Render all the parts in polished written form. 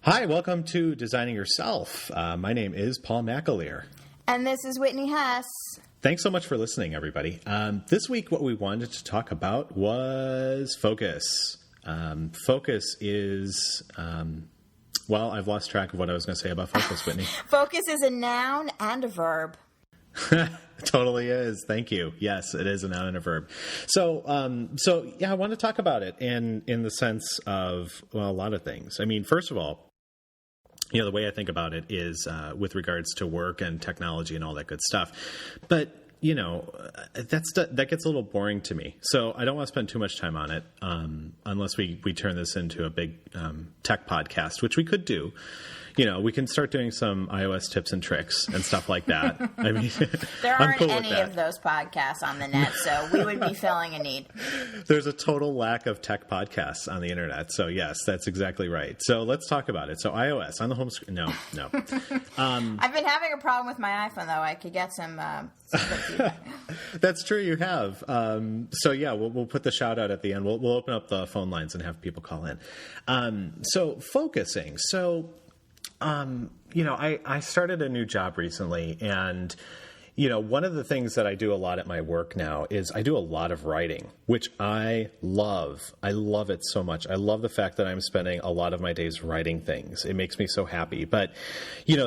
Hi, welcome to Designing Yourself. My name is Paul McAleer. And this is Whitney Hess. Thanks so much for listening, everybody. This week, what we wanted to talk about was focus. Focus is, well, I've lost track of what I was going to say about focus, Whitney. Focus is a noun and a verb. Totally is. Thank you. Yes, it is a noun and a verb. So yeah, I want to talk about it in the sense of, well, a lot of things. I mean, first of all, the way I think about it is with regards to work and technology and all that good stuff. But, that gets a little boring to me. So I don't want to spend too much time on it unless we turn this into a big tech podcast, which we could do. We can start doing some iOS tips and tricks and stuff like that. I mean, there aren't any of those podcasts on the net, so we would be filling a need. There's a total lack of tech podcasts on the internet. So yes, that's exactly right. So let's talk about it. So iOS on the home screen. No. I've been having a problem with my iPhone, though. I could get some good feedback. That's true. You have. So yeah, we'll put the shout out at the end. We'll open up the phone lines and have people call in. So focusing. So, I started a new job recently, and, one of the things that I do a lot at my work now is I do a lot of writing, which I love. I love it so much. I love the fact that I'm spending a lot of my days writing things. It makes me so happy. But,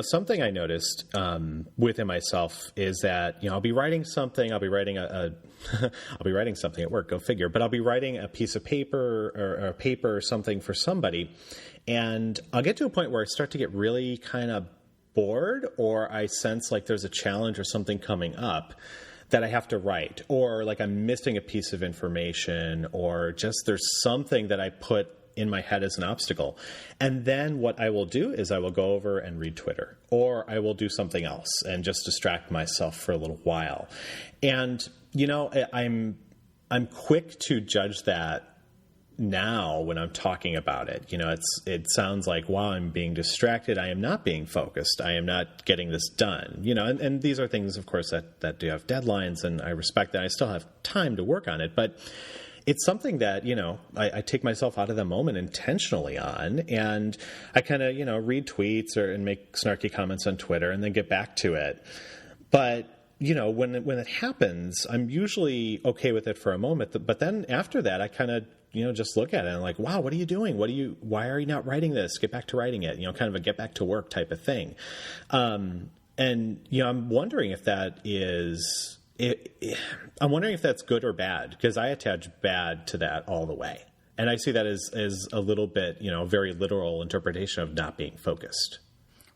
something I noticed within myself is that, I'll be writing something. I'll be writing I'll be writing something at work, go figure. But I'll be writing a piece of paper or something for somebody. And I'll get to a point where I start to get really kind of bored, or I sense like there's a challenge or something coming up that I have to write, or like I'm missing a piece of information, or just there's something that I put in my head as an obstacle. And then what I will do is I will go over and read Twitter, or I will do something else and just distract myself for a little while. And, I'm quick to judge that now when I'm talking about it. It sounds like, wow, I'm being distracted. I am not being focused. I am not getting this done. And these are things, of course, that do have deadlines, and I respect that. I still have time to work on it, but it's something that, I take myself out of the moment intentionally on, and I kind of, read tweets and make snarky comments on Twitter and then get back to it. But when it happens, I'm usually okay with it for a moment. But then after that, I kind of, just look at it and like, wow, what are you doing? Why are you not writing this? Get back to writing it, kind of a get back to work type of thing. And, I'm wondering if that is, I'm wondering if that's good or bad, because I attach bad to that all the way. And I see that as a little bit, very literal interpretation of not being focused.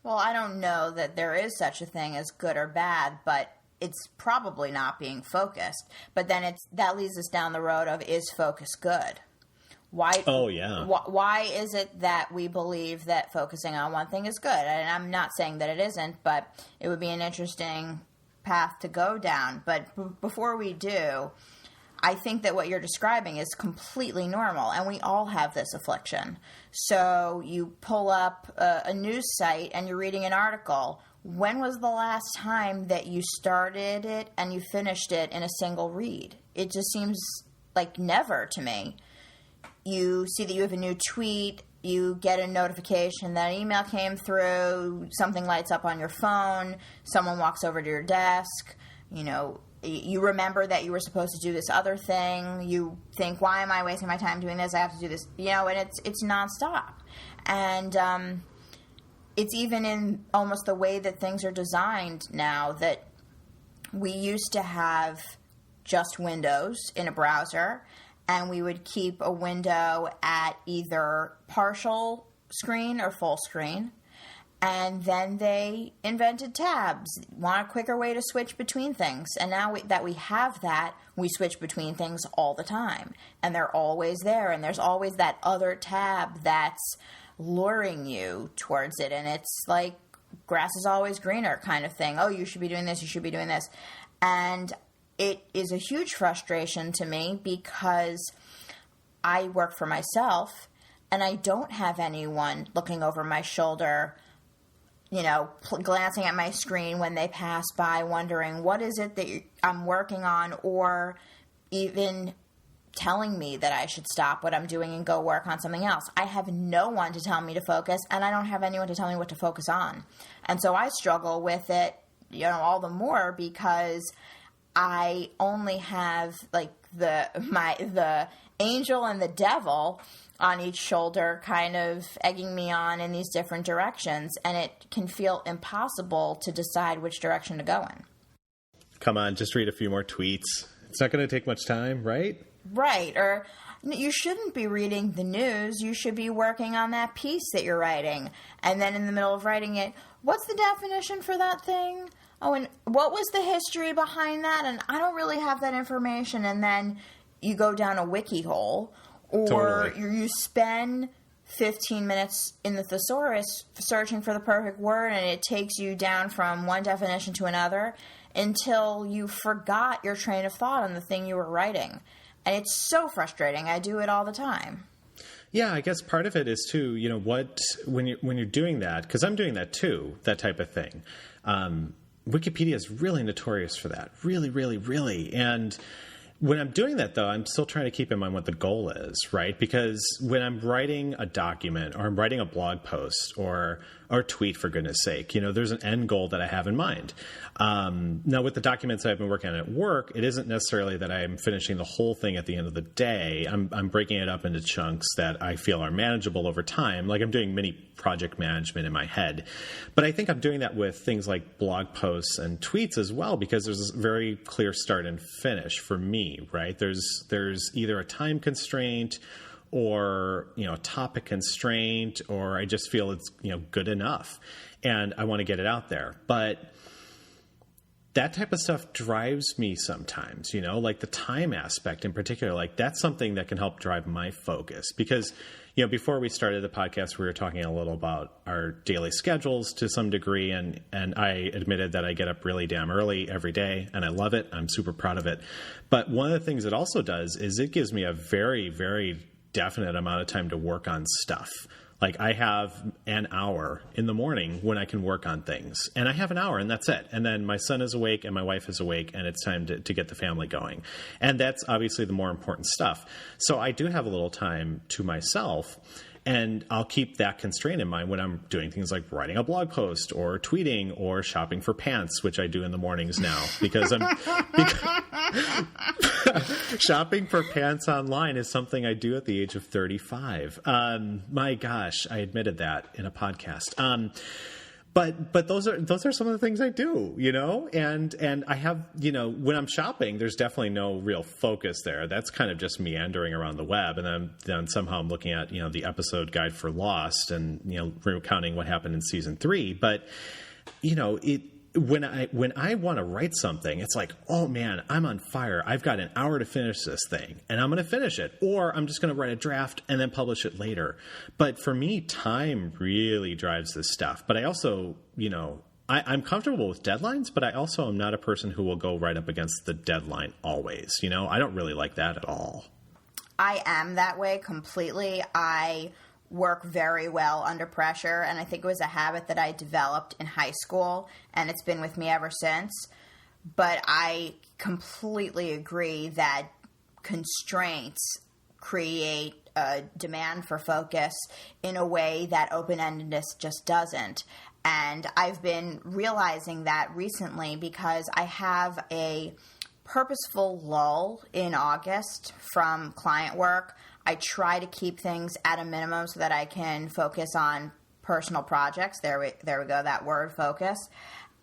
Well, I don't know that there is such a thing as good or bad, but it's probably not being focused. But then that leads us down the road of, is focus good? Why? Oh, yeah. Why is it that we believe that focusing on one thing is good? And I'm not saying that it isn't, but it would be an interesting path to go down. But before we do, I think that what you're describing is completely normal, and we all have this affliction. So you pull up a news site and you're reading an article. When was the last time that you started it and you finished it in a single read? It just seems like never to me. You see that you have a new tweet, you get a notification that an email came through, something lights up on your phone, someone walks over to your desk, you remember that you were supposed to do this other thing. You think, why am I wasting my time doing this? I have to do this, and it's nonstop. And it's even in almost the way that things are designed now, that we used to have just windows in a browser, and we would keep a window at either partial screen or full screen. And then they invented tabs, want a quicker way to switch between things. And now that we have that, we switch between things all the time. And they're always there. And there's always that other tab that's luring you towards it. And it's like grass is always greener kind of thing. Oh, you should be doing this. You should be doing this. And it is a huge frustration to me, because I work for myself and I don't have anyone looking over my shoulder, glancing at my screen when they pass by, wondering what is it that I'm working on, or even telling me that I should stop what I'm doing and go work on something else. I have no one to tell me to focus, and I don't have anyone to tell me what to focus on. And so I struggle with it, all the more because I only have like the angel and the devil on each shoulder kind of egging me on in these different directions, and it can feel impossible to decide which direction to go in. Come on, just read a few more tweets. It's not going to take much time, right? Right. Or you shouldn't be reading the news. You should be working on that piece that you're writing. And then in the middle of writing it, what's the definition for that thing? Oh, and what was the history behind that? And I don't really have that information. And then you go down a wiki hole, or Totally. you spend 15 minutes in the thesaurus searching for the perfect word, and it takes you down from one definition to another until you forgot your train of thought on the thing you were writing. And it's so frustrating. I do it all the time. Yeah, I guess part of it is too, when you're doing that, because I'm doing that too, that type of thing. Wikipedia is really notorious for that. Really, really, really. And when I'm doing that, though, I'm still trying to keep in mind what the goal is, right? Because when I'm writing a document or I'm writing a blog post or tweet, for goodness sake, there's an end goal that I have in mind. Now, with the documents that I've been working on at work, it isn't necessarily that I'm finishing the whole thing at the end of the day. I'm breaking it up into chunks that I feel are manageable over time. Like I'm doing mini project management in my head. But I think I'm doing that with things like blog posts and tweets as well, because there's a very clear start and finish for me, right? There's either a time constraint or, a topic constraint, or I just feel it's, good enough and I want to get it out there. But that type of stuff drives me sometimes, like the time aspect in particular, like that's something that can help drive my focus because, before we started the podcast, we were talking a little about our daily schedules to some degree. And I admitted that I get up really damn early every day and I love it. I'm super proud of it. But one of the things it also does is it gives me a very, very definite amount of time to work on stuff. Like I have an hour in the morning when I can work on things, and I have an hour and that's it. And then my son is awake and my wife is awake and it's time to get the family going. And that's obviously the more important stuff. So I do have a little time to myself, and I'll keep that constraint in mind when I'm doing things like writing a blog post or tweeting or shopping for pants, which I do in the mornings now because shopping for pants online is something I do at the age of 35. My gosh, I admitted that in a podcast. But those are some of the things I do, and I have, when I'm shopping, there's definitely no real focus there. That's kind of just meandering around the web. And then somehow I'm looking at, the episode guide for Lost and, recounting what happened in season 3. But, when I want to write something, it's like, oh man, I'm on fire. I've got an hour to finish this thing and I'm going to finish it, or I'm just going to write a draft and then publish it later. But for me, time really drives this stuff. But I also, I'm comfortable with deadlines, but I also am not a person who will go right up against the deadline always. I don't really like that at all. I am that way completely. I work very well under pressure, and I think it was a habit that I developed in high school, and it's been with me ever since. But I completely agree that constraints create a demand for focus in a way that open-endedness just doesn't. And I've been realizing that recently because I have a purposeful lull in August from client work. I try to keep things at a minimum so that I can focus on personal projects. There we go, that word, focus.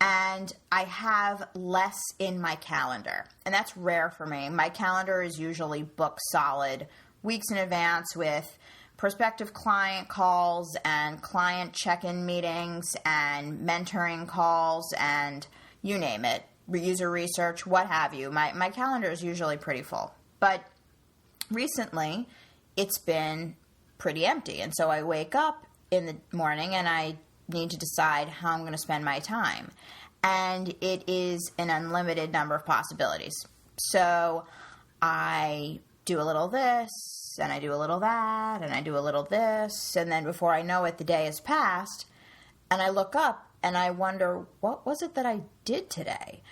And I have less in my calendar. And that's rare for me. My calendar is usually booked solid weeks in advance with prospective client calls and client check-in meetings and mentoring calls and you name it, user research, what have you. My calendar is usually pretty full. But recently, it's been pretty empty. And so I wake up in the morning and I need to decide how I'm going to spend my time. And it is an unlimited number of possibilities. So I do a little this, and I do a little that, and I do a little this, and then before I know it, the day has passed, and I look up and I wonder, what was it that I did today?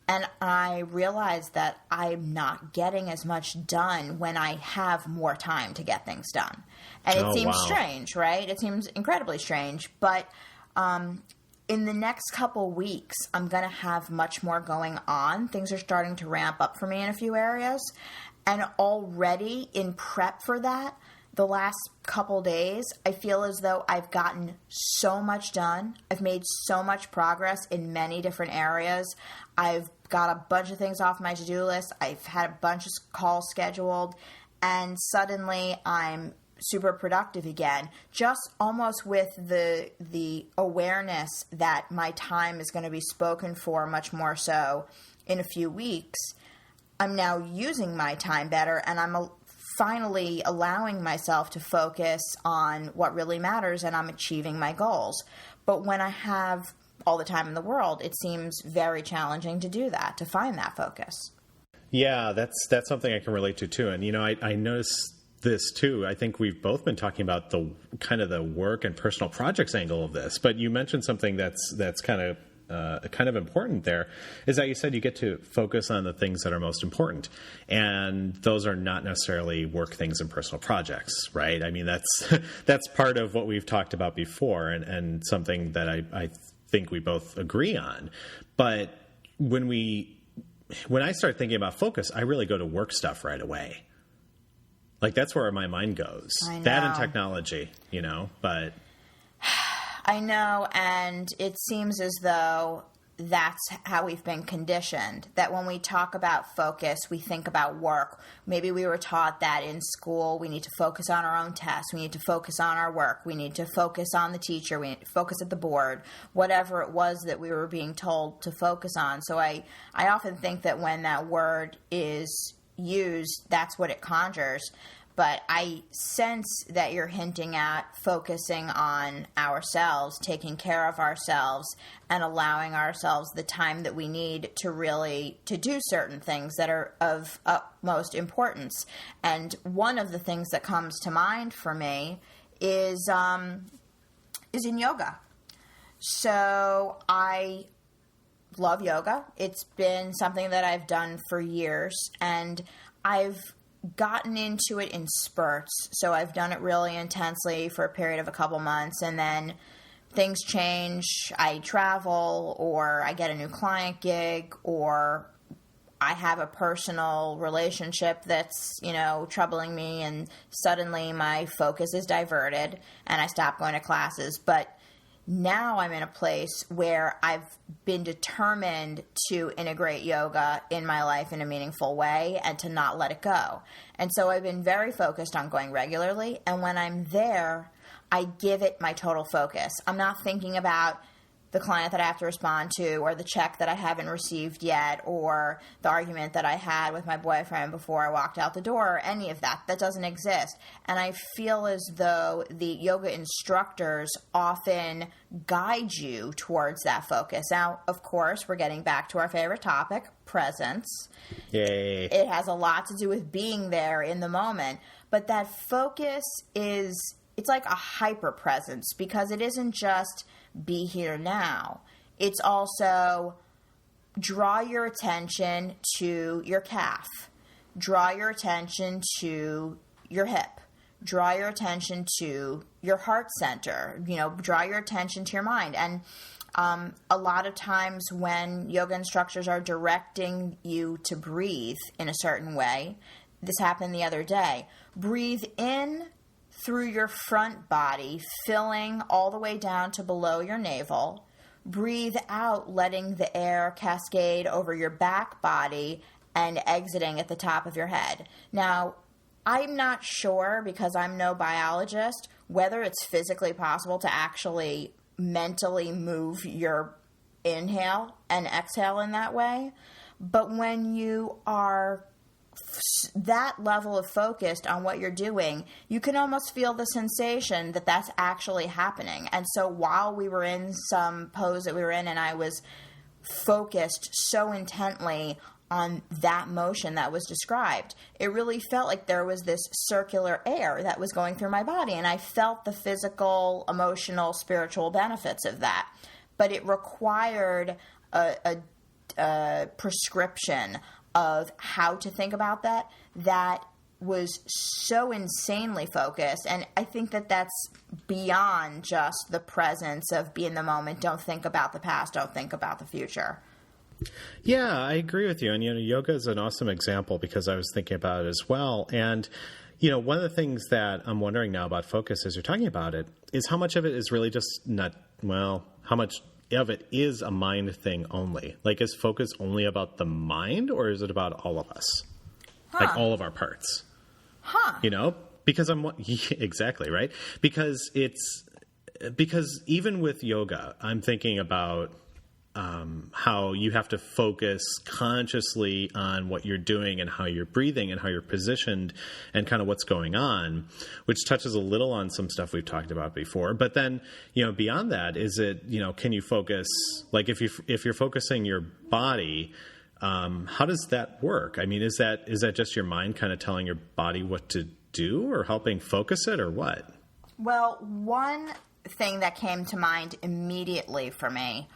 And I realized that I'm not getting as much done when I have more time to get things done. And it seems strange, right? It seems incredibly strange. But in the next couple weeks, I'm going to have much more going on. Things are starting to ramp up for me in a few areas. And already in prep for that, the last couple days, I feel as though I've gotten so much done. I've made so much progress in many different areas. I've got a bunch of things off my to-do list. I've had a bunch of calls scheduled. And suddenly I'm super productive again, just almost with the awareness that my time is going to be spoken for much more so in a few weeks. I'm now using my time better, and I'm finally allowing myself to focus on what really matters, and I'm achieving my goals. But when I have all the time in the world, it seems very challenging to do that, to find that focus. Yeah, that's something I can relate to too. And, I noticed this too. I think we've both been talking about the kind of the work and personal projects angle of this, but you mentioned something that's kind of important there, is that you said you get to focus on the things that are most important. And those are not necessarily work things and personal projects, right? I mean, that's part of what we've talked about before, and something that I think we both agree on. But when I start thinking about focus, I really go to work stuff right away. Like, that's where my mind goes. I know. That and technology, but... I know, and it seems as though that's how we've been conditioned, that when we talk about focus, we think about work. Maybe we were taught that in school we need to focus on our own tests, we need to focus on our work, we need to focus on the teacher, we need to focus at the board, whatever it was that we were being told to focus on. So I often think that when that word is used, that's what it conjures. But I sense that you're hinting at focusing on ourselves, taking care of ourselves, and allowing ourselves the time that we need to do certain things that are of utmost importance. And one of the things that comes to mind for me is in yoga. So I love yoga. It's been something that I've done for years, and I've gotten into it in spurts. So I've done it really intensely for a period of a couple months, and then things change. I travel, or I get a new client gig, or I have a personal relationship that's, troubling me, and suddenly my focus is diverted and I stop going to classes. But now I'm in a place where I've been determined to integrate yoga in my life in a meaningful way and to not let it go. And so I've been very focused on going regularly. And when I'm there, I give it my total focus. I'm not thinking about the client that I have to respond to, or the check that I haven't received yet, or the argument that I had with my boyfriend before I walked out the door, or any of that. That doesn't exist. And I feel as though the yoga instructors often guide you towards that focus. Now, of course, we're getting back to our favorite topic, presence. Yay. It has a lot to do with being there in the moment. But that focus it's like a hyper presence, because it isn't just be here now. It's also draw your attention to your calf. Draw your attention to your hip. Draw your attention to your heart center. Draw your attention to your mind. And a lot of times when yoga instructors are directing you to breathe in a certain way, this happened the other day. Breathe in through your front body, filling all the way down to below your navel. Breathe out, letting the air cascade over your back body and exiting at the top of your head. Now, I'm not sure, because I'm no biologist, whether it's physically possible to actually mentally move your inhale and exhale in that way. But when you are that level of focused on what you're doing, you can almost feel the sensation that that's actually happening. And so while we were in some pose that we were in, and I was focused so intently on that motion that was described, it really felt like there was this circular air that was going through my body, and I felt the physical, emotional, spiritual benefits of that. But it required a prescription of how to think about that was so insanely focused. And I think that that's beyond just the presence of be in the moment, don't think about the past, don't think about the future. Yeah, I agree with you. And, yoga is an awesome example because I was thinking about it as well. And, one of the things that I'm wondering now about focus as you're talking about it is how much of it is really just how much of it is a mind thing only? Like, is focus only about the mind, or is it about all of us? Like all of our parts? Because exactly, right? Because even with yoga, I'm thinking about how you have to focus consciously on what you're doing and how you're breathing and how you're positioned and kind of what's going on, which touches a little on some stuff we've talked about before. But then, beyond that, is it, can you focus, like if you're focusing your body, how does that work? I mean, is that just your mind kind of telling your body what to do or helping focus it, or what? Well, one thing that came to mind immediately for me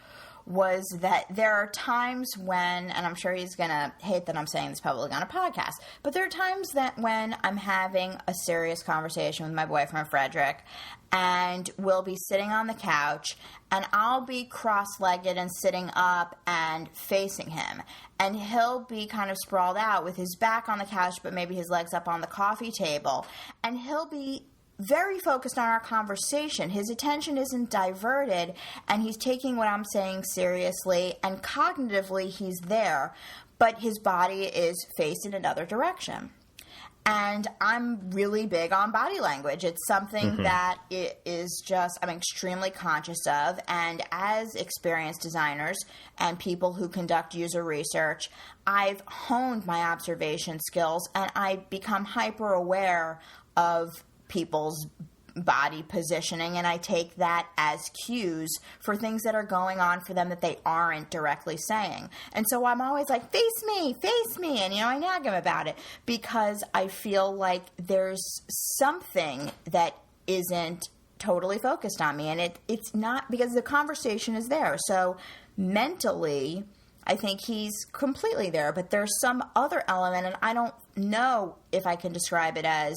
was that there are times when, and I'm sure he's going to hate that I'm saying this publicly on a podcast, but there are times that when I'm having a serious conversation with my boyfriend, Frederick, and we'll be sitting on the couch, and I'll be cross-legged and sitting up and facing him, and he'll be kind of sprawled out with his back on the couch, but maybe his legs up on the coffee table, and he'll be very focused on our conversation. His attention isn't diverted, and he's taking what I'm saying seriously, and cognitively he's there, but his body is faced in another direction. And I'm really big on body language. It's something that it is just, I'm extremely conscious of. And as experienced designers and people who conduct user research, I've honed my observation skills, and I become hyper aware of people's body positioning, and I take that as cues for things that are going on for them that they aren't directly saying. And so I'm always like, face me, and I nag him about it because I feel like there's something that isn't totally focused on me, and it's not, because the conversation is there. So mentally, I think he's completely there, but there's some other element, and I don't know if I can describe it as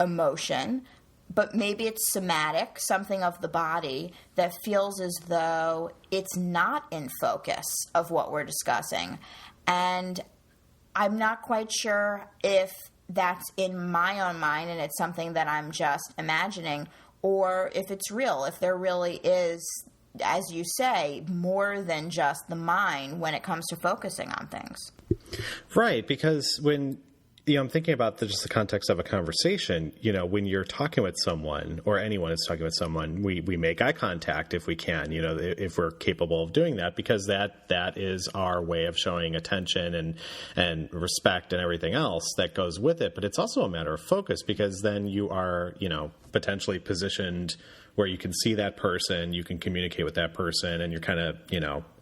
emotion, but maybe it's somatic, something of the body that feels as though it's not in focus of what we're discussing. And I'm not quite sure if that's in my own mind and it's something that I'm just imagining, or if it's real, if there really is, as you say, more than just the mind when it comes to focusing on things. Right, because when I'm thinking about just the context of a conversation, when you're talking with someone, or anyone is talking with someone, we make eye contact if we can, if we're capable of doing that, because that is our way of showing attention and respect and everything else that goes with it. But it's also a matter of focus, because then you are, potentially positioned where you can see that person, you can communicate with that person, and you're kind of,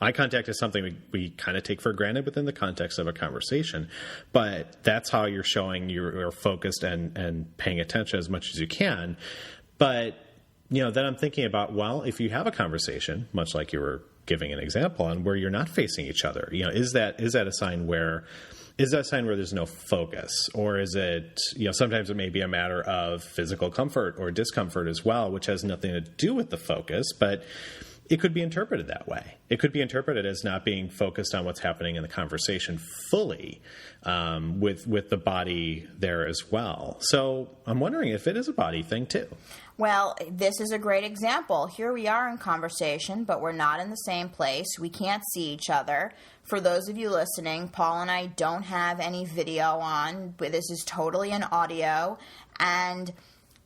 eye contact is something we kind of take for granted within the context of a conversation. But that's how you're showing you're focused and paying attention as much as you can. But, then I'm thinking about, well, if you have a conversation, much like you were giving an example on, where you're not facing each other, is that a sign where there's no focus? Or is it, sometimes it may be a matter of physical comfort or discomfort as well, which has nothing to do with the focus, but it could be interpreted that way. It could be interpreted as not being focused on what's happening in the conversation fully, with the body there as well. So I'm wondering if it is a body thing too. Well, this is a great example. Here we are in conversation, but we're not in the same place. We can't see each other. For those of you listening, Paul and I don't have any video on, but this is totally an audio, and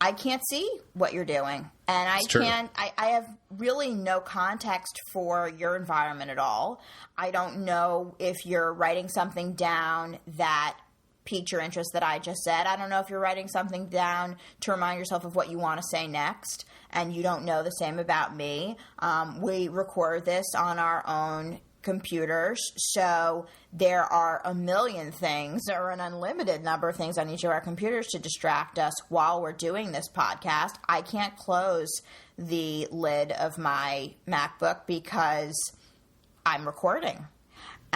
I can't see what you're doing. And I have really no context for your environment at all. I don't know if you're writing something down that piqued your interest that I just said. I don't know if you're writing something down to remind yourself of what you want to say next, and you don't know the same about me. We record this on our own computers, so there are a million things, or an unlimited number of things on each of our computers to distract us while we're doing this podcast. I can't close the lid of my MacBook because I'm recording.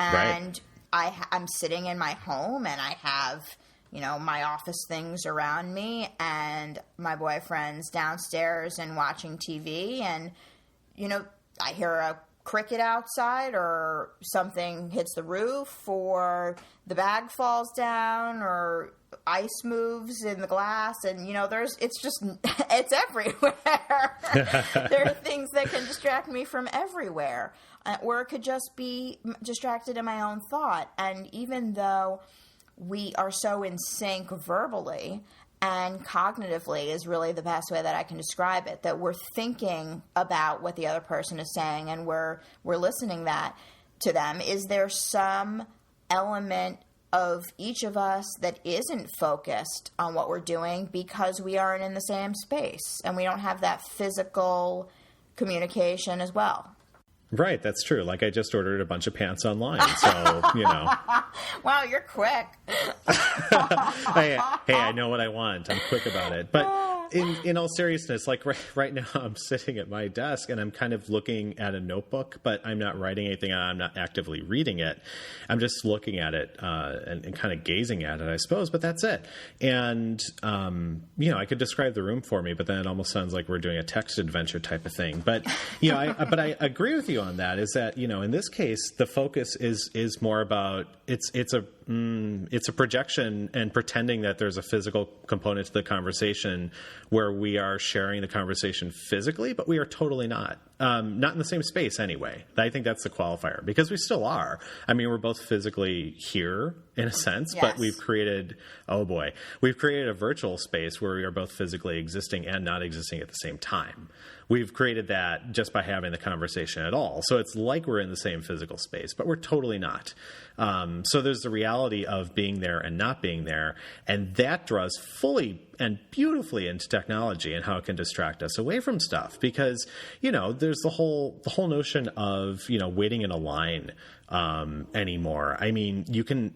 And I'm sitting in my home and I have, my office things around me and my boyfriend's downstairs and watching TV and, I hear a cricket outside or something hits the roof or the bag falls down or ice moves in the glass and, it's everywhere. There are things that can distract me from everywhere. Or it could just be distracted in my own thought. And even though we are so in sync verbally and cognitively is really the best way that I can describe it, that we're thinking about what the other person is saying and we're listening to them, is there some element of each of us that isn't focused on what we're doing because we aren't in the same space and we don't have that physical communication as well? Right, that's true. Like I just ordered a bunch of pants online, so, Wow, you're quick. hey, I know what I want. I'm quick about it. But in all seriousness, like right now I'm sitting at my desk and I'm kind of looking at a notebook, but I'm not writing anything. I'm not actively reading it. I'm just looking at it and kind of gazing at it, I suppose, but that's it. And, I could describe the room for me, but then it almost sounds like we're doing a text adventure type of thing. But, I agree with you on that, is that, in this case, the focus is more about it's a projection and pretending that there's a physical component to the conversation where we are sharing the conversation physically, but we are totally not. Not in the same space anyway. I think that's the qualifier because we still are. I mean, we're both physically here in a sense, yes. But we've created a virtual space where we are both physically existing and not existing at the same time. We've created that just by having the conversation at all. So it's like we're in the same physical space, but we're totally not. So there's the reality of being there and not being there. And that draws fully and beautifully into technology and how it can distract us away from stuff. Because, there's the whole notion of, waiting in a line anymore. I mean, you can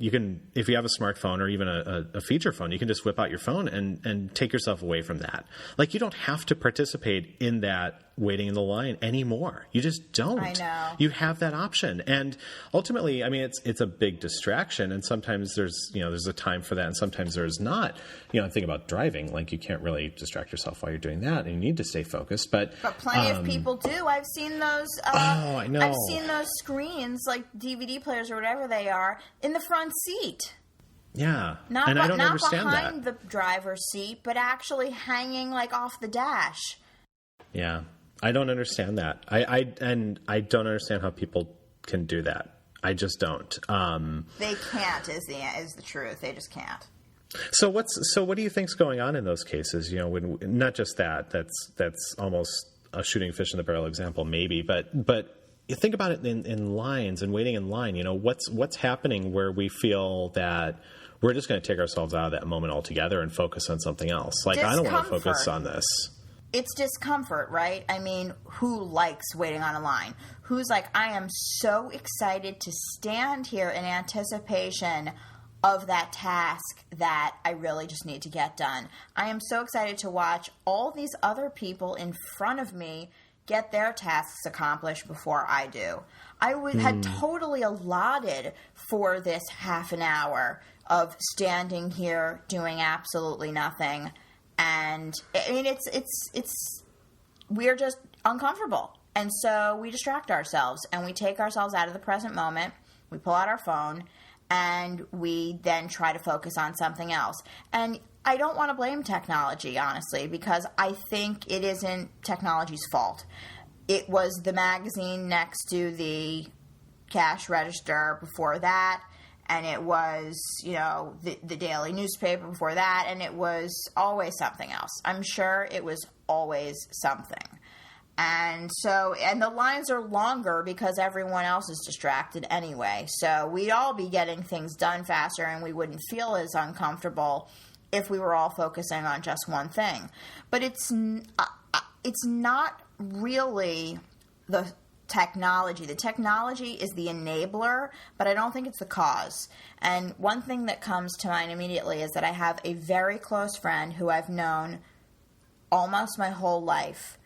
if you have a smartphone or even a feature phone, you can just whip out your phone and take yourself away from that. Like, you don't have to participate in that waiting in the line anymore. You just don't. I know. You have that option. And ultimately, I mean, it's a big distraction. And sometimes there's a time for that and sometimes there's not. Think about driving. Like, you can't really distract yourself while you're doing that and you need to stay focused. But plenty of people do. I've seen those. I know. I've seen those screens, like DVD players or whatever they are, in the front seat. Yeah. Not understand behind the driver's seat, but actually hanging off the dash. Yeah. I don't understand that. I don't understand how people can do that. I just don't. They can't is the truth. They just can't. So what do you think's going on in those cases? When not just that's almost a shooting fish in the barrel example, maybe, but you think about it in lines and waiting in line. What's happening where we feel that we're just going to take ourselves out of that moment altogether and focus on something else. Like, I don't want to focus on this. It's discomfort, right? I mean, who likes waiting on a line? Who's like, I am so excited to stand here in anticipation of that task that I really just need to get done. I am so excited to watch all these other people in front of me get their tasks accomplished before I do. Had totally allotted for this half an hour of standing here doing absolutely nothing. And I mean, we're just uncomfortable. And so we distract ourselves and we take ourselves out of the present moment. We pull out our phone and we then try to focus on something else. And I don't want to blame technology, honestly, because I think it isn't technology's fault. It was the magazine next to the cash register before that. And it was, the daily newspaper before that, and it was always something else. I'm sure it was always something. And the lines are longer because everyone else is distracted anyway. So we'd all be getting things done faster, and we wouldn't feel as uncomfortable if we were all focusing on just one thing. But it's not really the technology. The technology is the enabler, but I don't think it's the cause. And one thing that comes to mind immediately is that I have a very close friend who I've known almost my whole life,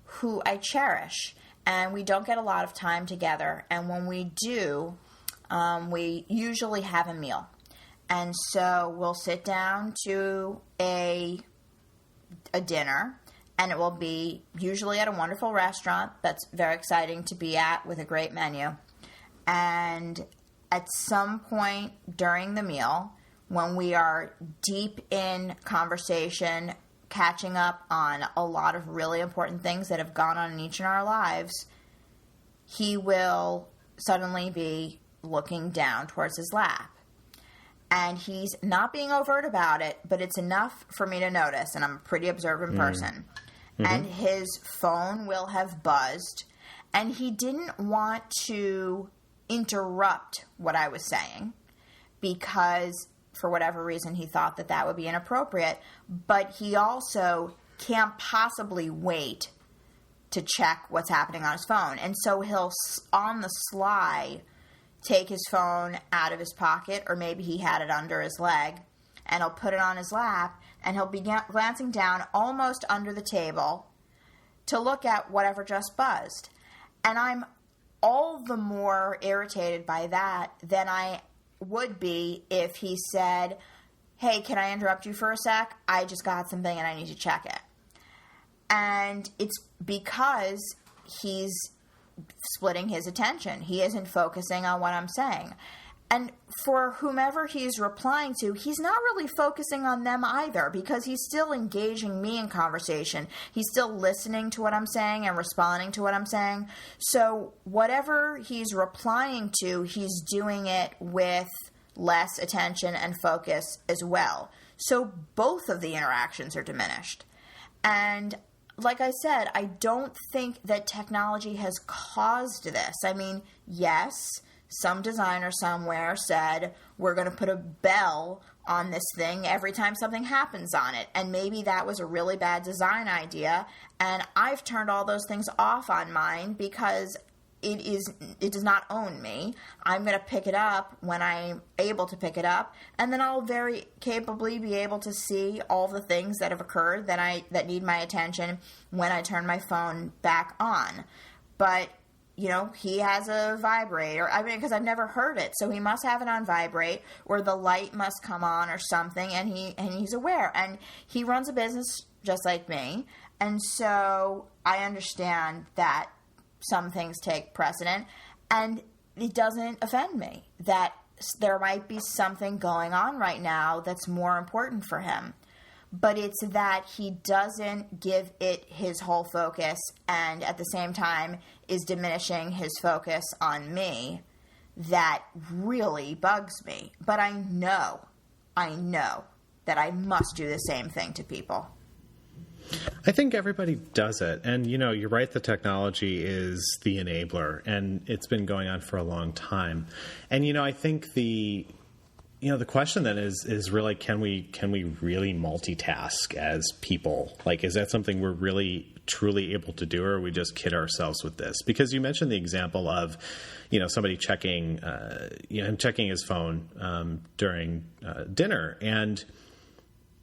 who I cherish, and we don't get a lot of time together. And when we do, we usually have a meal. And so we'll sit down to a dinner, and it will be usually at a wonderful restaurant that's very exciting to be at with a great menu. And at some point during the meal, when we are deep in conversation, catching up on a lot of really important things that have gone on in each in our lives, he will suddenly be looking down towards his lap. And he's not being overt about it, but it's enough for me to notice, and I'm a pretty observant person. Mm-hmm. And his phone will have buzzed, and he didn't want to interrupt what I was saying because, for whatever reason, he thought that that would be inappropriate, but he also can't possibly wait to check what's happening on his phone. And so he'll, on the sly, take his phone out of his pocket, or maybe he had it under his leg, and he'll put it on his lap, and he'll be glancing down almost under the table to look at whatever just buzzed. And I'm all the more irritated by that than I would be if he said, "Hey, can I interrupt you for a sec? I just got something and I need to check it." And it's because he's splitting his attention. He isn't focusing on what I'm saying. And for whomever he's replying to, he's not really focusing on them either, because he's still engaging me in conversation. He's still listening to what I'm saying and responding to what I'm saying. So whatever he's replying to, he's doing it with less attention and focus as well. So both of the interactions are diminished. And like I said, I don't think that technology has caused this. I mean, yes, some designer somewhere said, we're going to put a bell on this thing every time something happens on it. And maybe that was a really bad design idea. And I've turned all those things off on mine because it does not own me. I'm going to pick it up when I'm able to pick it up, and then I'll very capably be able to see all the things that have occurred that need my attention when I turn my phone back on. But you know, he has a vibrator. I mean, because I've never heard it, so he must have it on vibrate, or the light must come on, or something, and he's aware. And he runs a business just like me, and so I understand that some things take precedent, and it doesn't offend me that there might be something going on right now that's more important for him. But it's that he doesn't give it his whole focus, and at the same time is diminishing his focus on me, that really bugs me. But I know that I must do the same thing to people. I think everybody does it. And, you know, you're right, the technology is the enabler, and it's been going on for a long time. And, you know, I think the question then is really, can we really multitask as people? Like, is that something we're really truly able to do, or are we just kid ourselves with this? Because you mentioned the example of, you know, somebody checking his phone during dinner, and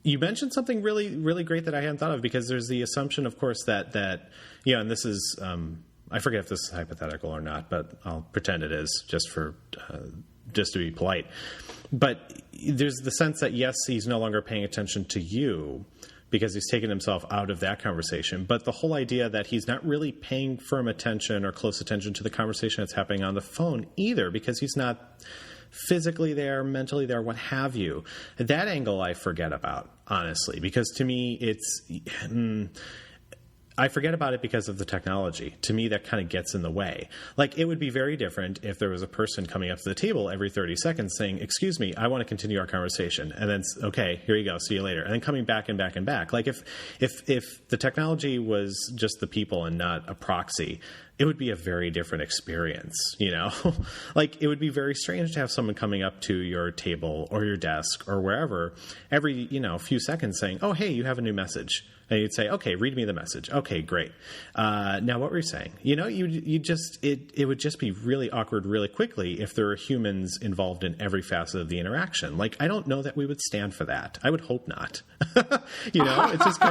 you mentioned something really, really great that I hadn't thought of, because there's the assumption, of course, that you know, and this is I forget if this is hypothetical or not, but I'll pretend it is just to be polite. But there's the sense that, yes, he's no longer paying attention to you because he's taken himself out of that conversation. But the whole idea that he's not really paying firm attention or close attention to the conversation that's happening on the phone either, because he's not physically there, mentally there, what have you. That angle I forget about, honestly, because to me I forget about it because of the technology. To me, that kind of gets in the way. Like, it would be very different if there was a person coming up to the table every 30 seconds saying, "Excuse me, I want to continue our conversation." And then, "Okay, here you go, see you later." And then coming back and back and back. Like, if the technology was just the people and not a proxy, it would be a very different experience, you know? Like, it would be very strange to have someone coming up to your table or your desk or wherever every, you know, few seconds saying, "Oh, hey, you have a new message." And you'd say, okay, read me the message. Okay, great. Now what were you saying? It would just be really awkward really quickly if there were humans involved in every facet of the interaction. Like, I don't know that we would stand for that. I would hope not. It's just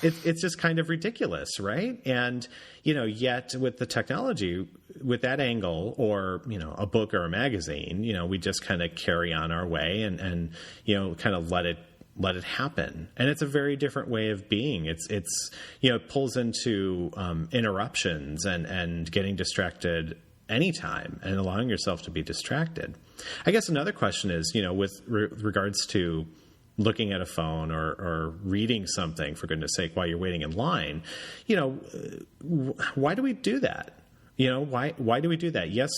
it's just kind of ridiculous, right? And, yet with the technology, with that angle, or, a book or a magazine, we just kind of carry on our way and kind of let it happen. And it's a very different way of being. It pulls into interruptions and getting distracted anytime and allowing yourself to be distracted. I guess another question is, with regards to looking at a phone or reading something, for goodness sake, while you're waiting in line, why do we do that? Why do we do that? Yes,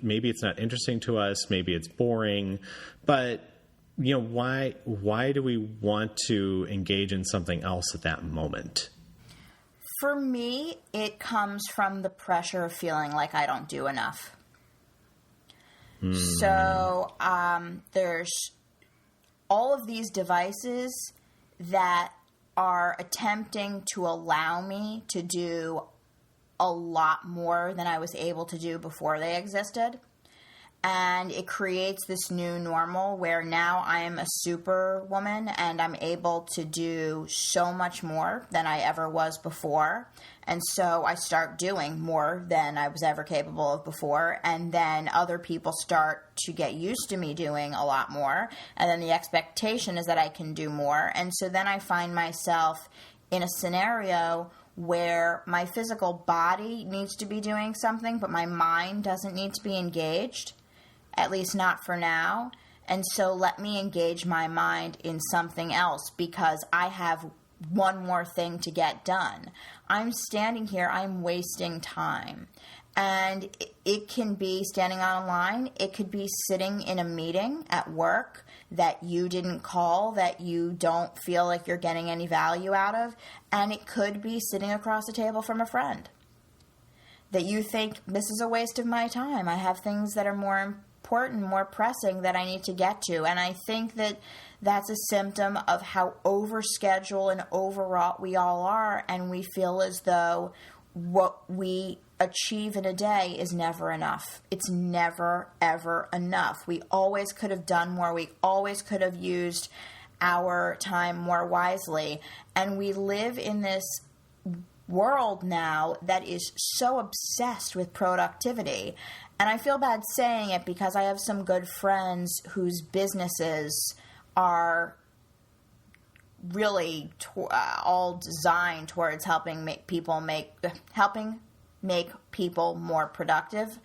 maybe it's not interesting to us. Maybe it's boring, but why do we want to engage in something else at that moment? For me, it comes from the pressure of feeling like I don't do enough. So there's all of these devices that are attempting to allow me to do a lot more than I was able to do before they existed. And it creates this new normal where now I'm a superwoman and I'm able to do so much more than I ever was before. And so I start doing more than I was ever capable of before. And then other people start to get used to me doing a lot more. And then the expectation is that I can do more. And so then I find myself in a scenario where my physical body needs to be doing something, but my mind doesn't need to be engaged. At least not for now. And so let me engage my mind in something else because I have one more thing to get done. I'm standing here, I'm wasting time. And it can be standing on a line. It could be sitting in a meeting at work that you didn't call, that you don't feel like you're getting any value out of. And it could be sitting across the table from a friend that you think, this is a waste of my time. I have things that are more important, more pressing that I need to get to. And I think that that's a symptom of how overscheduled and overwrought we all are, and we feel as though what we achieve in a day is never enough. It's never, ever enough. We always could have done more. We always could have used our time more wisely. And we live in this world now that is so obsessed with productivity. And I feel bad saying it because I have some good friends whose businesses are really all designed towards helping make people more productive.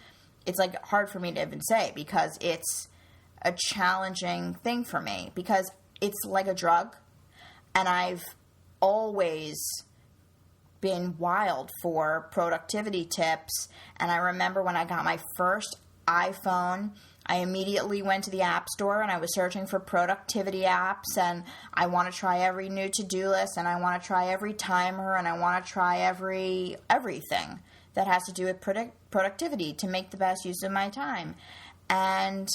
It's like hard for me to even say because it's a challenging thing for me because it's like a drug, and I've always been wild for productivity tips. And I remember when I got my first iPhone, I immediately went to the App Store and I was searching for productivity apps, and I want to try every new to-do list, and I want to try every timer, and I want to try everything that has to do with productivity to make the best use of my time. And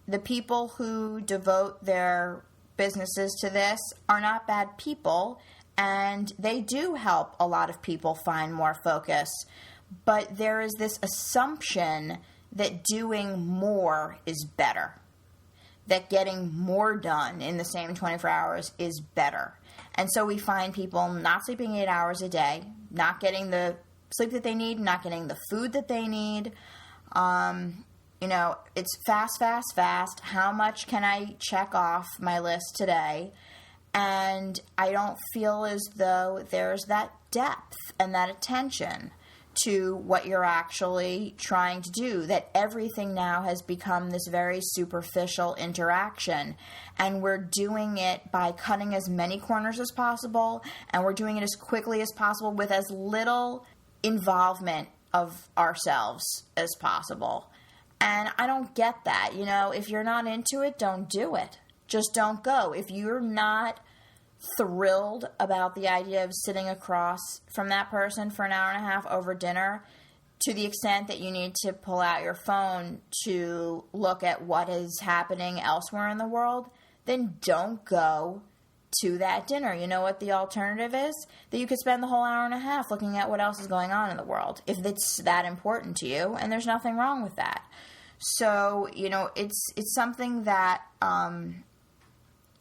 the people who devote their businesses to this are not bad people, and they do help a lot of people find more focus. But there is this assumption that doing more is better, that getting more done in the same 24 hours is better. And so we find people not sleeping 8 hours a day, not getting the sleep that they need, not getting the food that they need. It's fast. How much can I check off my list today? And I don't feel as though there's that depth and that attention to what you're actually trying to do, that everything now has become this very superficial interaction. And we're doing it by cutting as many corners as possible, and we're doing it as quickly as possible with as little involvement of ourselves as possible. And I don't get that. If you're not into it, don't do it. Just don't go. If you're not thrilled about the idea of sitting across from that person for an hour and a half over dinner, to the extent that you need to pull out your phone to look at what is happening elsewhere in the world, then don't go to that dinner. You know what the alternative is? That you could spend the whole hour and a half looking at what else is going on in the world, if it's that important to you, and there's nothing wrong with that. So, it's something that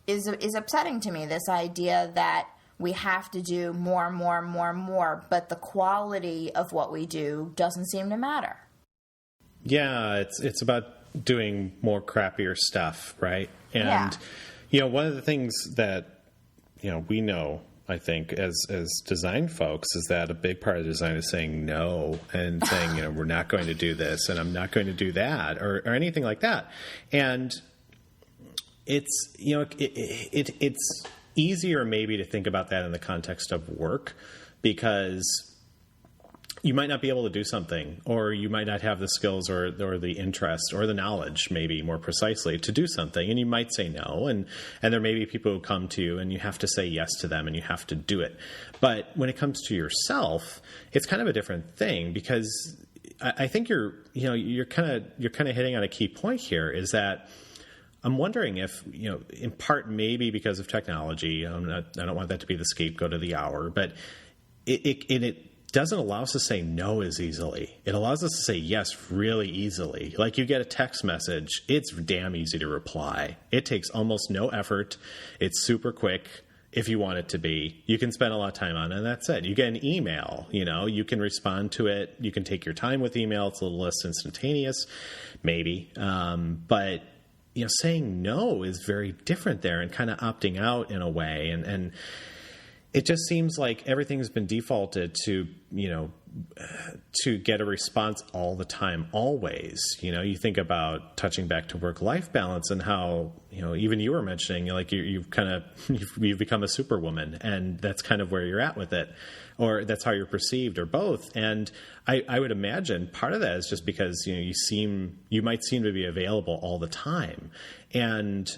is upsetting to me, this idea that we have to do more, but the quality of what we do doesn't seem to matter. Yeah, it's about doing more crappier stuff, right? And, one of the things that, we know, I think, as design folks, is that a big part of design is saying no and saying, we're not going to do this and I'm not going to do that or anything like that. And it's, it's easier maybe to think about that in the context of work, because you might not be able to do something, or you might not have the skills or the interest or the knowledge, maybe more precisely, to do something. And you might say no. And there may be people who come to you and you have to say yes to them and you have to do it. But when it comes to yourself, it's kind of a different thing, because I think you're kind of hitting on a key point here, is that I'm wondering if, in part maybe because of technology, I don't want that to be the scapegoat of the hour, but it doesn't allow us to say no as easily. It allows us to say yes really easily. Like, you get a text message, it's damn easy to reply. It takes almost no effort. It's super quick if you want it to be. You can spend a lot of time on it, and that's it. You get an email, you can respond to it. You can take your time with email. It's a little less instantaneous, maybe. But saying no is very different there, and kind of opting out in a way. And it just seems like everything's been defaulted to, to get a response all the time, always. You think about touching back to work-life balance and how, even you were mentioning, like you've become a superwoman, and that's kind of where you're at with it, or that's how you're perceived, or both. And I would imagine part of that is just because, you might seem to be available all the time. And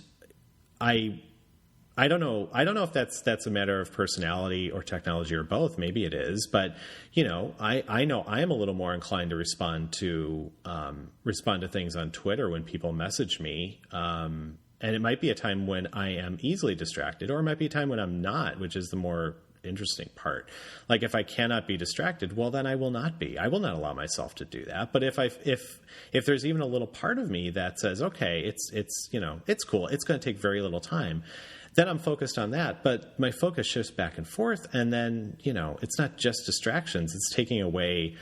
I don't know if that's a matter of personality or technology or both. Maybe it is, but I know I am a little more inclined to respond to things on Twitter when people message me, and it might be a time when I am easily distracted, or it might be a time when I'm not, which is the more interesting part. Like, if I cannot be distracted, well, then I will not be. I will not allow myself to do that. But if there's even a little part of me that says, okay, it's cool, it's going to take very little time, then I'm focused on that. But my focus shifts back and forth, and then, it's not just distractions, it's taking away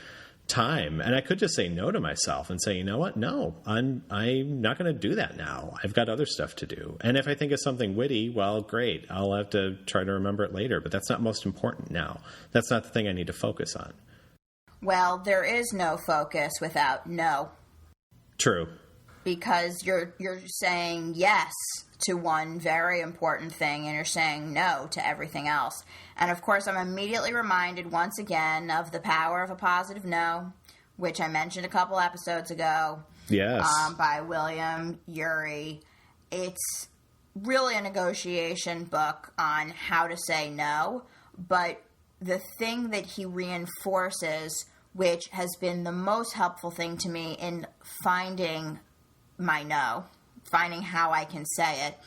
time. And I could just say no to myself and say, you know what? No, I'm not going to do that now. I've got other stuff to do. And if I think of something witty, well, great. I'll have to try to remember it later, but that's not most important now. That's not the thing I need to focus on. Well, there is no focus without no. True. Because you're saying yes to one very important thing, and you're saying no to everything else. And of course, I'm immediately reminded once again of The Power of a Positive No, which I mentioned a couple episodes ago. Yes. By William Ury. It's really a negotiation book on how to say no, but the thing that he reinforces, which has been the most helpful thing to me in finding my no, finding how I can say it,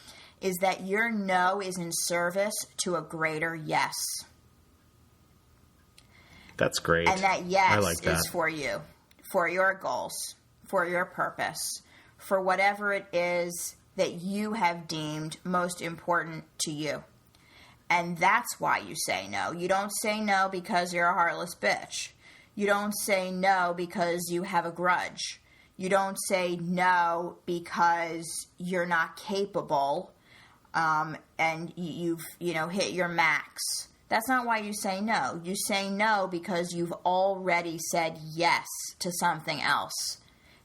is that your no is in service to a greater yes. That's great. And that yes like that. Is for you, for your goals, for your purpose, for whatever it is that you have deemed most important to you. And that's why you say no. You don't say no because you're a heartless bitch. You don't say no because you have a grudge. You don't say no because you're not capable, and you've hit your max. That's not why you say no. You say no because you've already said yes to something else,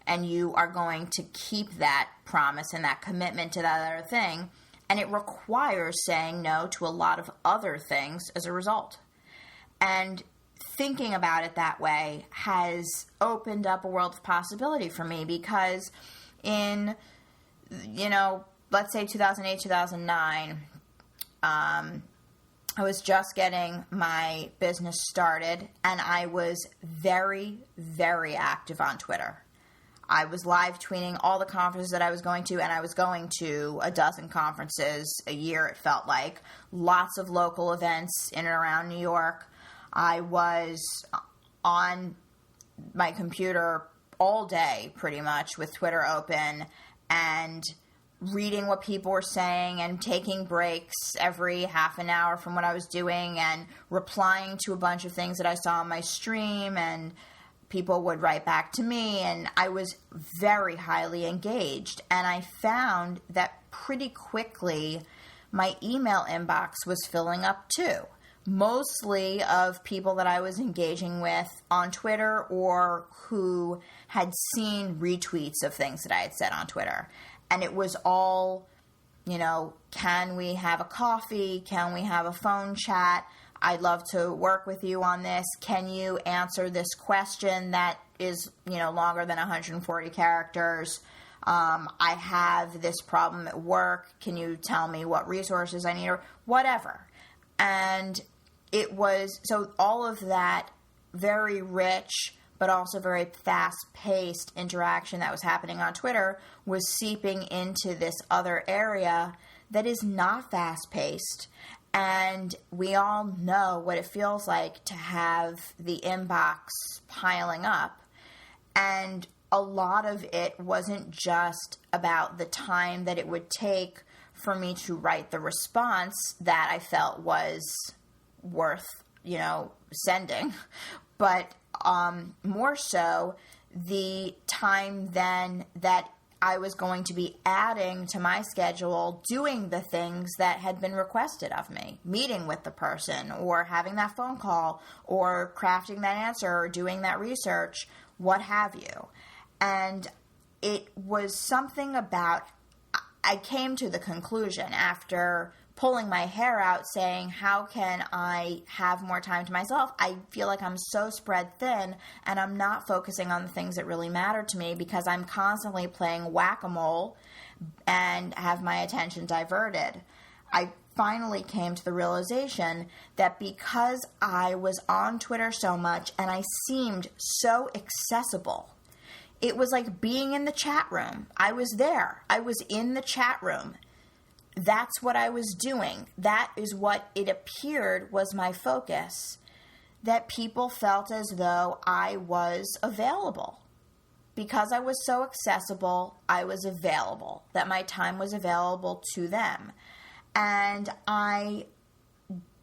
and you are going to keep that promise and that commitment to that other thing, and it requires saying no to a lot of other things as a result. And thinking about it that way has opened up a world of possibility for me, because in, let's say 2008, 2009, I was just getting my business started, and I was very, very active on Twitter. I was live tweeting all the conferences that I was going to, and I was going to a dozen conferences a year, it felt like. Lots of local events in and around New York. I was on my computer all day, pretty much, with Twitter open, and reading what people were saying and taking breaks every half an hour from what I was doing and replying to a bunch of things that I saw on my stream, and people would write back to me, and I was very highly engaged. And I found that pretty quickly my email inbox was filling up too, mostly of people that I was engaging with on Twitter or who had seen retweets of things that I had said on Twitter. And it was all, can we have a coffee? Can we have a phone chat? I'd love to work with you on this. Can you answer this question that is, longer than 140 characters? I have this problem at work. Can you tell me what resources I need or whatever? And it was, so all of that very rich but also very fast-paced interaction that was happening on Twitter was seeping into this other area that is not fast-paced. And we all know what it feels like to have the inbox piling up. And a lot of it wasn't just about the time that it would take for me to write the response that I felt was worth, sending, but more so the time then that I was going to be adding to my schedule, doing the things that had been requested of me, meeting with the person or having that phone call or crafting that answer or doing that research, what have you. And it was something about, I came to the conclusion after pulling my hair out saying, how can I have more time to myself? I feel like I'm so spread thin and I'm not focusing on the things that really matter to me because I'm constantly playing whack-a-mole and have my attention diverted. I finally came to the realization that because I was on Twitter so much and I seemed so accessible, it was like being in the chat room. I was there. I was in the chat room. That's what I was doing. That is what it appeared was my focus, that people felt as though I was available. Because I was so accessible, I was available, that my time was available to them. And I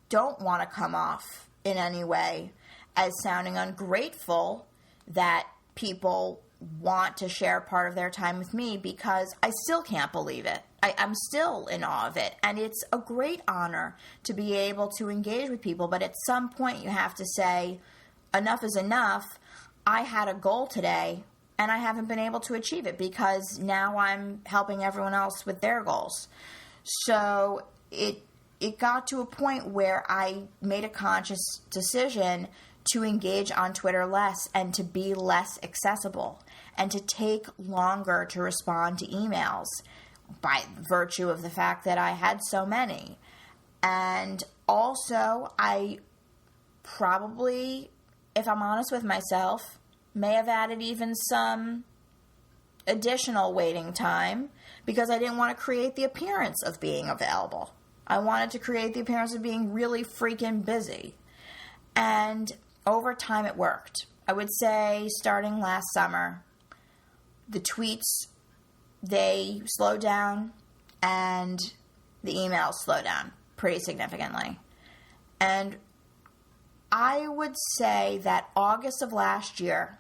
don't want to come off in any way as sounding ungrateful that people want to share part of their time with me, because I still can't believe it. I'm still in awe of it, and it's a great honor to be able to engage with people, but at some point you have to say, enough is enough. I had a goal today, and I haven't been able to achieve it because now I'm helping everyone else with their goals. So it got to a point where I made a conscious decision to engage on Twitter less and to be less accessible and to take longer to respond to emails by virtue of the fact that I had so many. And also, I probably, if I'm honest with myself, may have added even some additional waiting time because I didn't want to create the appearance of being available. I wanted to create the appearance of being really freaking busy. And over time it worked. I would say starting last summer, the tweets, they slowed down and the emails slowed down pretty significantly. And I would say that August of last year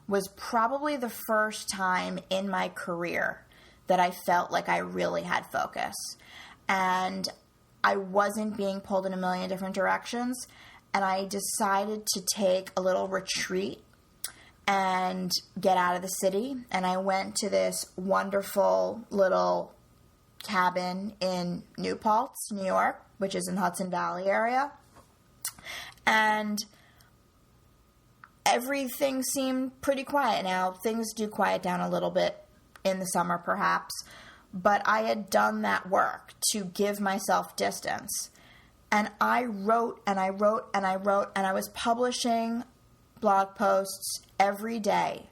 was probably the first time in my career that I felt like I really had focus. And I wasn't being pulled in a million different directions. And I decided to take a little retreat and get out of the city. And I went to this wonderful little cabin in New Paltz, New York, which is in Hudson Valley area. And everything seemed pretty quiet now. Things do quiet down a little bit in the summer, perhaps. But I had done that work to give myself distance. And I wrote and I wrote and I wrote, and I was publishing blog posts every day.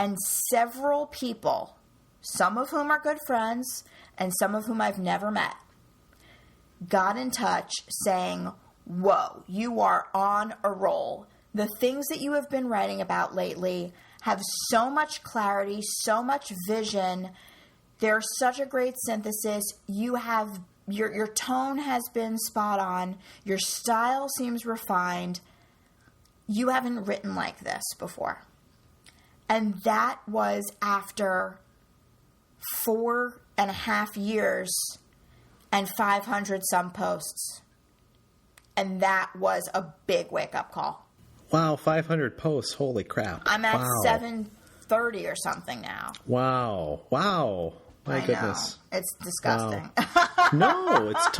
And several people, some of whom are good friends and some of whom I've never met, got in touch saying, whoa, you are on a roll. The things that you have been writing about lately have so much clarity, so much vision. They're such a great synthesis. You have your tone has been spot on. Your style seems refined. You haven't written like this before. And that was after 4.5 years and 500 some posts. And that was a big wake-up call. Wow, 500 posts. Holy crap. I'm at 730 or something now. Wow. My goodness. Know. It's disgusting. Wow. No, it's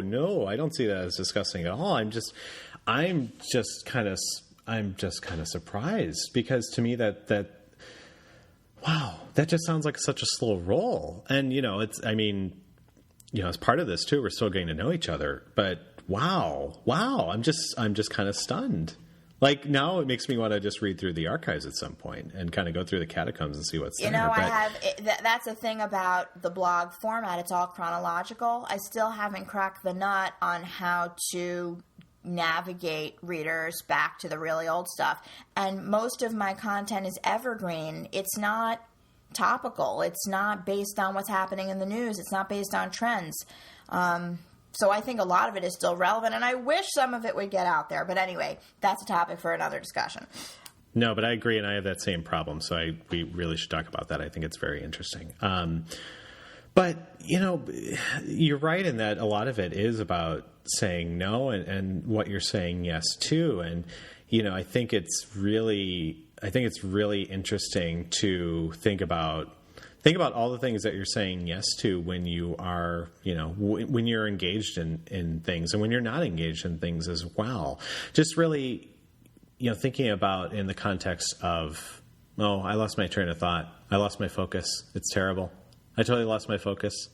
no. I don't see that as disgusting at all. I'm just kind of surprised, because to me that wow, that just sounds like such a slow roll. And as part of this too, we're still getting to know each other, but wow, I'm just kind of stunned. Like, now it makes me want to just read through the archives at some point and kind of go through the catacombs and see what's there. That's the thing about the blog format. It's all chronological. I still haven't cracked the nut on how to navigate readers back to the really old stuff. And most of my content is evergreen. It's not topical. It's not based on what's happening in the news. It's not based on trends. So I think a lot of it is still relevant, and I wish some of it would get out there. But anyway, that's a topic for another discussion. No, but I agree, and I have that same problem, so we really should talk about that. I think it's very interesting. But, you're right in that a lot of it is about saying no and what you're saying yes to. And, I think it's really interesting to think about all the things that you're saying yes to when you are, when you're engaged in things, and when you're not engaged in things as well. Just really, thinking about in the context of, oh, I lost my train of thought. I lost my focus. It's terrible. I totally lost my focus.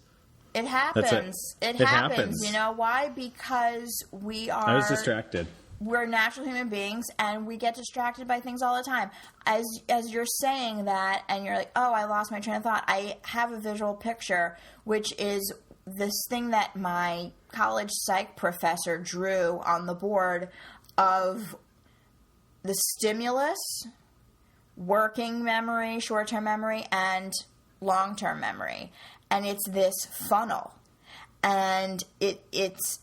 It happens. It happens. You know why? Because I was distracted. We're natural human beings, and we get distracted by things all the time. As you're saying that, and you're like, oh, I lost my train of thought, I have a visual picture, which is this thing that my college psych professor drew on the board of the stimulus, working memory, short-term memory, and long-term memory. And it's this funnel. And it's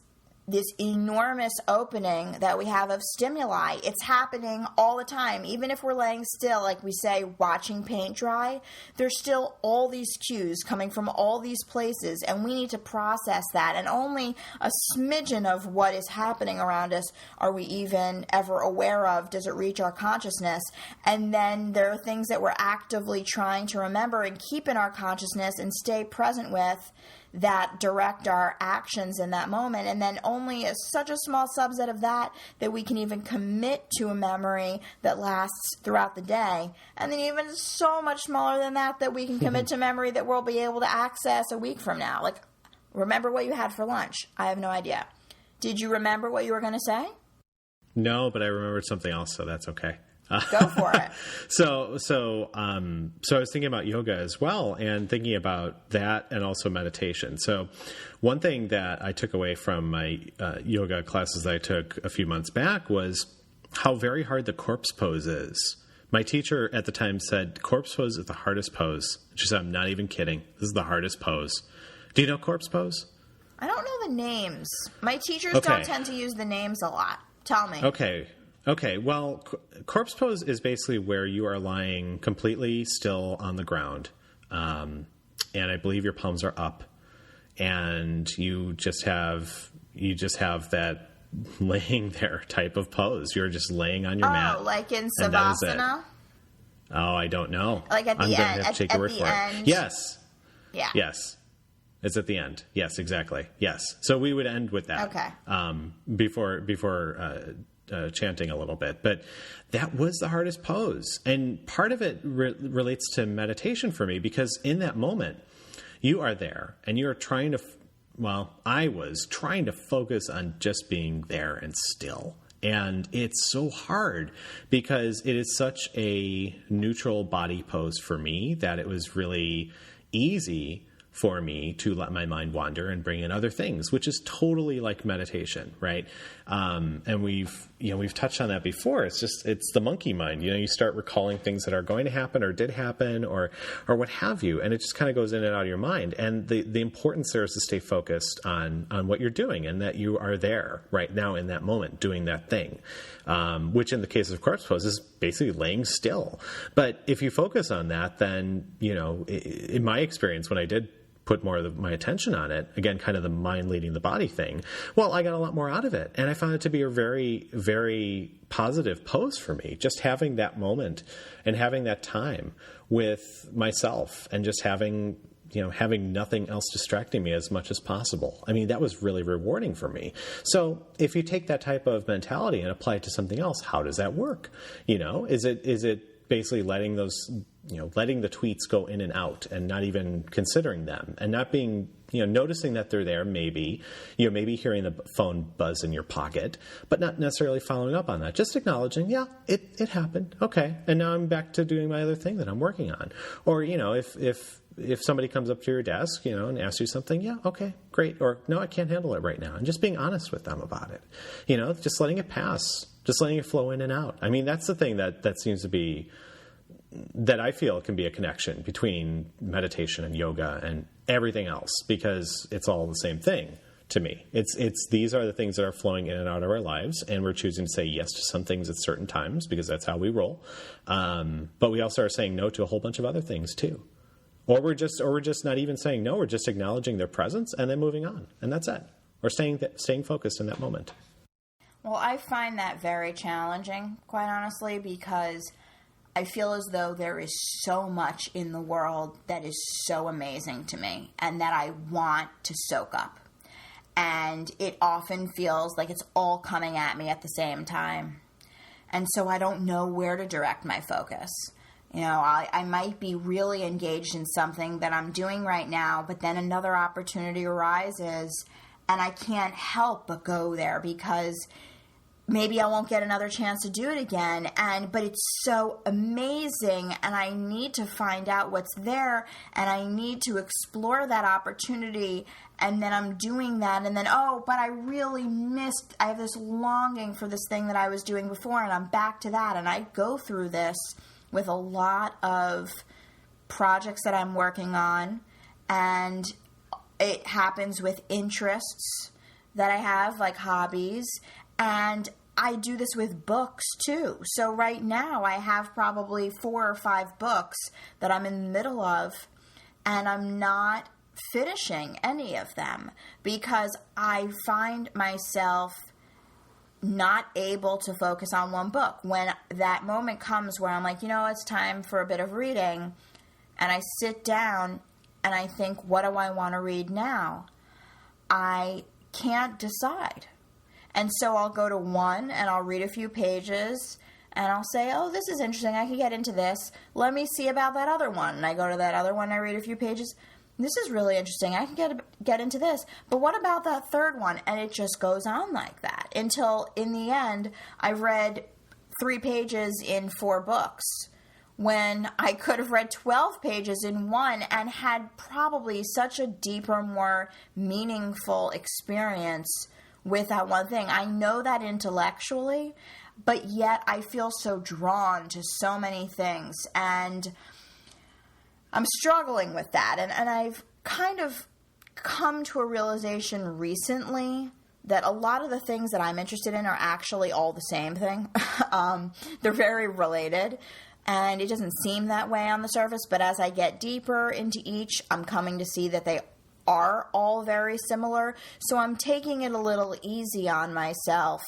this enormous opening that we have of stimuli. It's happening all the time. Even if we're laying still, like we say, watching paint dry, there's still all these cues coming from all these places, and we need to process that. And only a smidgen of what is happening around us are we even ever aware of. Does it reach our consciousness? And then there are things that we're actively trying to remember and keep in our consciousness and stay present with, that direct our actions in that moment. And then only such a small subset of that we can even commit to a memory that lasts throughout the day. And then even so much smaller than that we can commit to memory that we'll be able to access a week from now. Like, remember what you had for lunch? I have no idea. Did you remember what you were going to say? No, but I remembered something else, so that's okay. Go for it. So I was thinking about yoga as well, and thinking about that, and also meditation. So one thing that I took away from my yoga classes that I took a few months back was how very hard the corpse pose is. My teacher at the time said, corpse pose is the hardest pose. She said, I'm not even kidding. This is the hardest pose. Do you know corpse pose? I don't know the names. My teachers don't tend to use the names a lot. Tell me. Okay, well, corpse pose is basically where you are lying completely still on the ground, and I believe your palms are up, and you just have that laying there type of pose. You're just laying on your mat. Oh, like in Savasana? Oh, I don't know. Like at the end. I'm going to have to take your word for it. Yes. Yeah. Yes. It's at the end. Yes, exactly. Yes. So we would end with that. Okay. Before chanting a little bit, but that was the hardest pose. And part of it relates to meditation for me, because in that moment you are there and you're trying to, I was trying to focus on just being there and still And it's so hard because it is such a neutral body pose for me that it was really easy for me to let my mind wander and bring in other things, which is totally like meditation, right? And we've touched on that before. It's the monkey mind. You start recalling things that are going to happen or did happen or what have you, and it just kind of goes in and out of your mind. And the importance there is to stay focused on what you're doing and that you are there right now in that moment doing that thing, which in the case of corpse pose is basically laying still. But if you focus on that, then, in my experience, when I did put more of my attention on it, again, kind of the mind leading the body thing, well, I got a lot more out of it. And I found it to be a very, very positive pose for me, just having that moment and having that time with myself and just having nothing else distracting me as much as possible. I mean, that was really rewarding for me. So if you take that type of mentality and apply it to something else, how does that work? Is it basically letting the tweets go in and out and not even considering them and not being, noticing that they're there, maybe hearing the phone buzz in your pocket, but not necessarily following up on that. Just acknowledging, yeah, it happened. Okay. And now I'm back to doing my other thing that I'm working on. Or, if somebody comes up to your desk, and asks you something, yeah, okay, great. Or no, I can't handle it right now. And just being honest with them about it, just letting it pass, just letting it flow in and out. I mean, that's the thing that seems to be, that I feel can be a connection between meditation and yoga and everything else, because it's all the same thing to me. These are the things that are flowing in and out of our lives, and we're choosing to say yes to some things at certain times because that's how we roll. But we also are saying no to a whole bunch of other things too. Or we're just not even saying no, we're just acknowledging their presence and then moving on. And that's it. Or staying focused in that moment. Well, I find that very challenging, quite honestly, because I feel as though there is so much in the world that is so amazing to me and that I want to soak up. And it often feels like it's all coming at me at the same time. And so I don't know where to direct my focus. I might be really engaged in something that I'm doing right now, but then another opportunity arises and I can't help but go there because maybe I won't get another chance to do it again. But it's so amazing and I need to find out what's there and I need to explore that opportunity. And then I'm doing that and then, but I really I have this longing for this thing that I was doing before and I'm back to that. And I go through this with a lot of projects that I'm working on, and it happens with interests that I have, like hobbies, and I do this with books too. So right now I have probably 4 or 5 books that I'm in the middle of, and I'm not finishing any of them because I find myself not able to focus on one book. When that moment comes where I'm like, it's time for a bit of reading, and I sit down and I think, what do I want to read now? I can't decide. And so I'll go to one and I'll read a few pages and I'll say, this is interesting. I can get into this. Let me see about that other one. And I go to that other one, I read a few pages. This is really interesting. I can get into this. But what about that third one? And it just goes on like that until in the end, I read 3 pages in 4 books when I could have read 12 pages in one and had probably such a deeper, more meaningful experience with that one thing. I know that intellectually, but yet I feel so drawn to so many things. And I'm struggling with that, and I've kind of come to a realization recently that a lot of the things that I'm interested in are actually all the same thing. They're very related, and it doesn't seem that way on the surface, but as I get deeper into each, I'm coming to see that they are all very similar. So I'm taking it a little easy on myself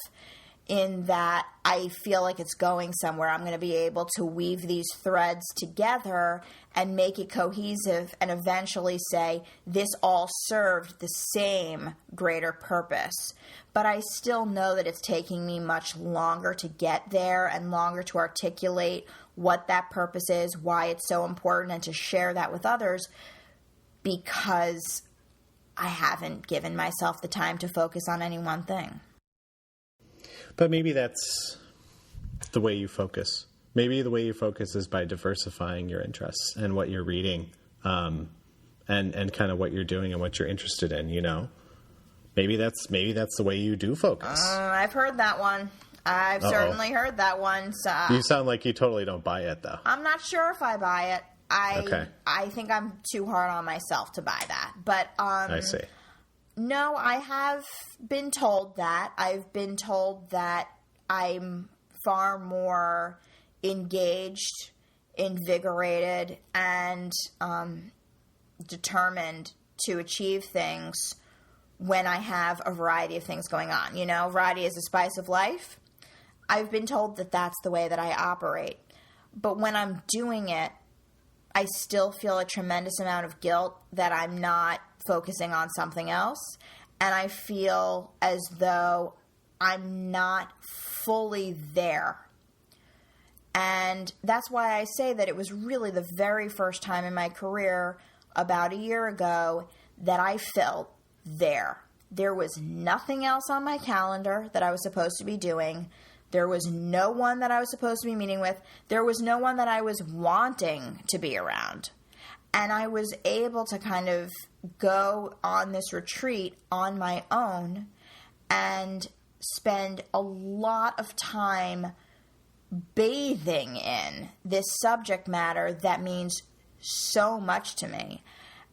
in that I feel like it's going somewhere. I'm going to be able to weave these threads together and make it cohesive and eventually say this all served the same greater purpose. But I still know that it's taking me much longer to get there and longer to articulate what that purpose is, why it's so important, and to share that with others because I haven't given myself the time to focus on any one thing. But maybe that's the way you focus. Maybe the way you focus is by diversifying your interests and what you're reading, and kind of what you're doing and what you're interested in, you know? Maybe that's the way you do focus. I've heard that one. I've certainly heard that one. So, you sound like you totally don't buy it, though. I'm not sure if I buy it. I think I'm too hard on myself to buy that. But I see. No, I have been told that. I've been told that I'm far more engaged, invigorated, and determined to achieve things when I have a variety of things going on. You know, variety is the spice of life. I've been told that that's the way that I operate. But when I'm doing it, I still feel a tremendous amount of guilt that I'm not focusing on something else. And I feel as though I'm not fully there. And that's why I say that it was really the very first time in my career, about a year ago, that I felt there. There was nothing else on my calendar that I was supposed to be doing. There was no one that I was supposed to be meeting with. There was no one that I was wanting to be around. And I was able to kind of go on this retreat on my own and spend a lot of time bathing in this subject matter that means so much to me.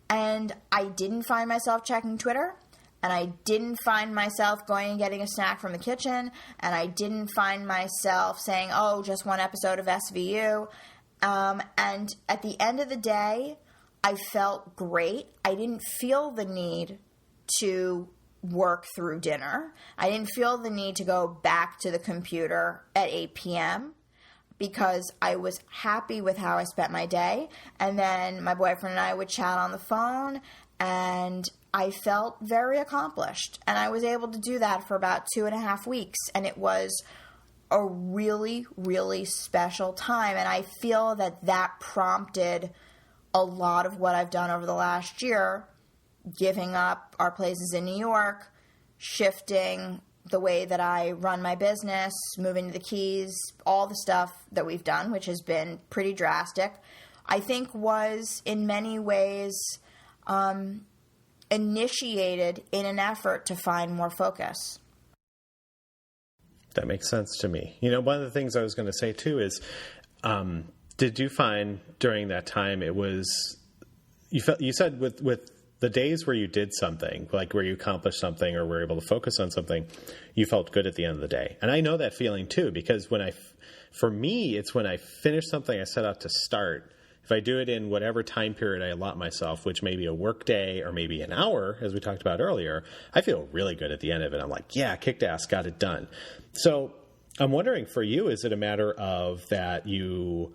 And I didn't find myself checking Twitter, and I didn't find myself going and getting a snack from the kitchen, and I didn't find myself saying, oh, just one episode of SVU. And at the end of the day, I felt great. I didn't feel the need to work through dinner. I didn't feel the need to go back to the computer at 8 p.m. because I was happy with how I spent my day. And then my boyfriend and I would chat on the phone, and I felt very accomplished. And I was able to do that for about 2.5 weeks. And it was a really, really special time. And I feel that that prompted a lot of what I've done over the last year, giving up our places in New York, shifting the way that I run my business, moving to the Keys, all the stuff that we've done, which has been pretty drastic, I think was in many ways initiated in an effort to find more focus. That makes sense to me. You know, one of the things I was going to say too is, did you find during that time it was, you said with the days where you did something, like where you accomplished something or were able to focus on something, you felt good at the end of the day. And I know that feeling too, because for me, it's when I finish something I set out to start. If I do it in whatever time period I allot myself, which may be a work day or maybe an hour, as we talked about earlier, I feel really good at the end of it. I'm like, yeah, kicked ass, got it done. So I'm wondering for you, is it a matter of that you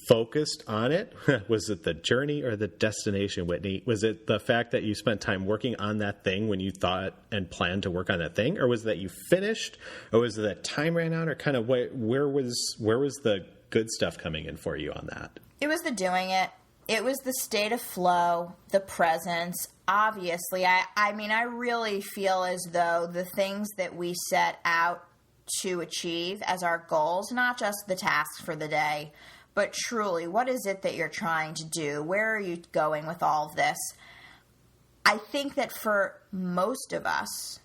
focused on it? Was it the journey or the destination, Whitney? Was it the fact that you spent time working on that thing when you thought and planned to work on that thing? Or was it that you finished? Or was it that time ran out? Or kind of where was the good stuff coming in for you on that? It was the doing it. It was the state of flow, the presence. Obviously, I mean, I really feel as though the things that we set out to achieve as our goals, not just the tasks for the day, but truly, what is it that you're trying to do? Where are you going with all of this? I think that for most of us,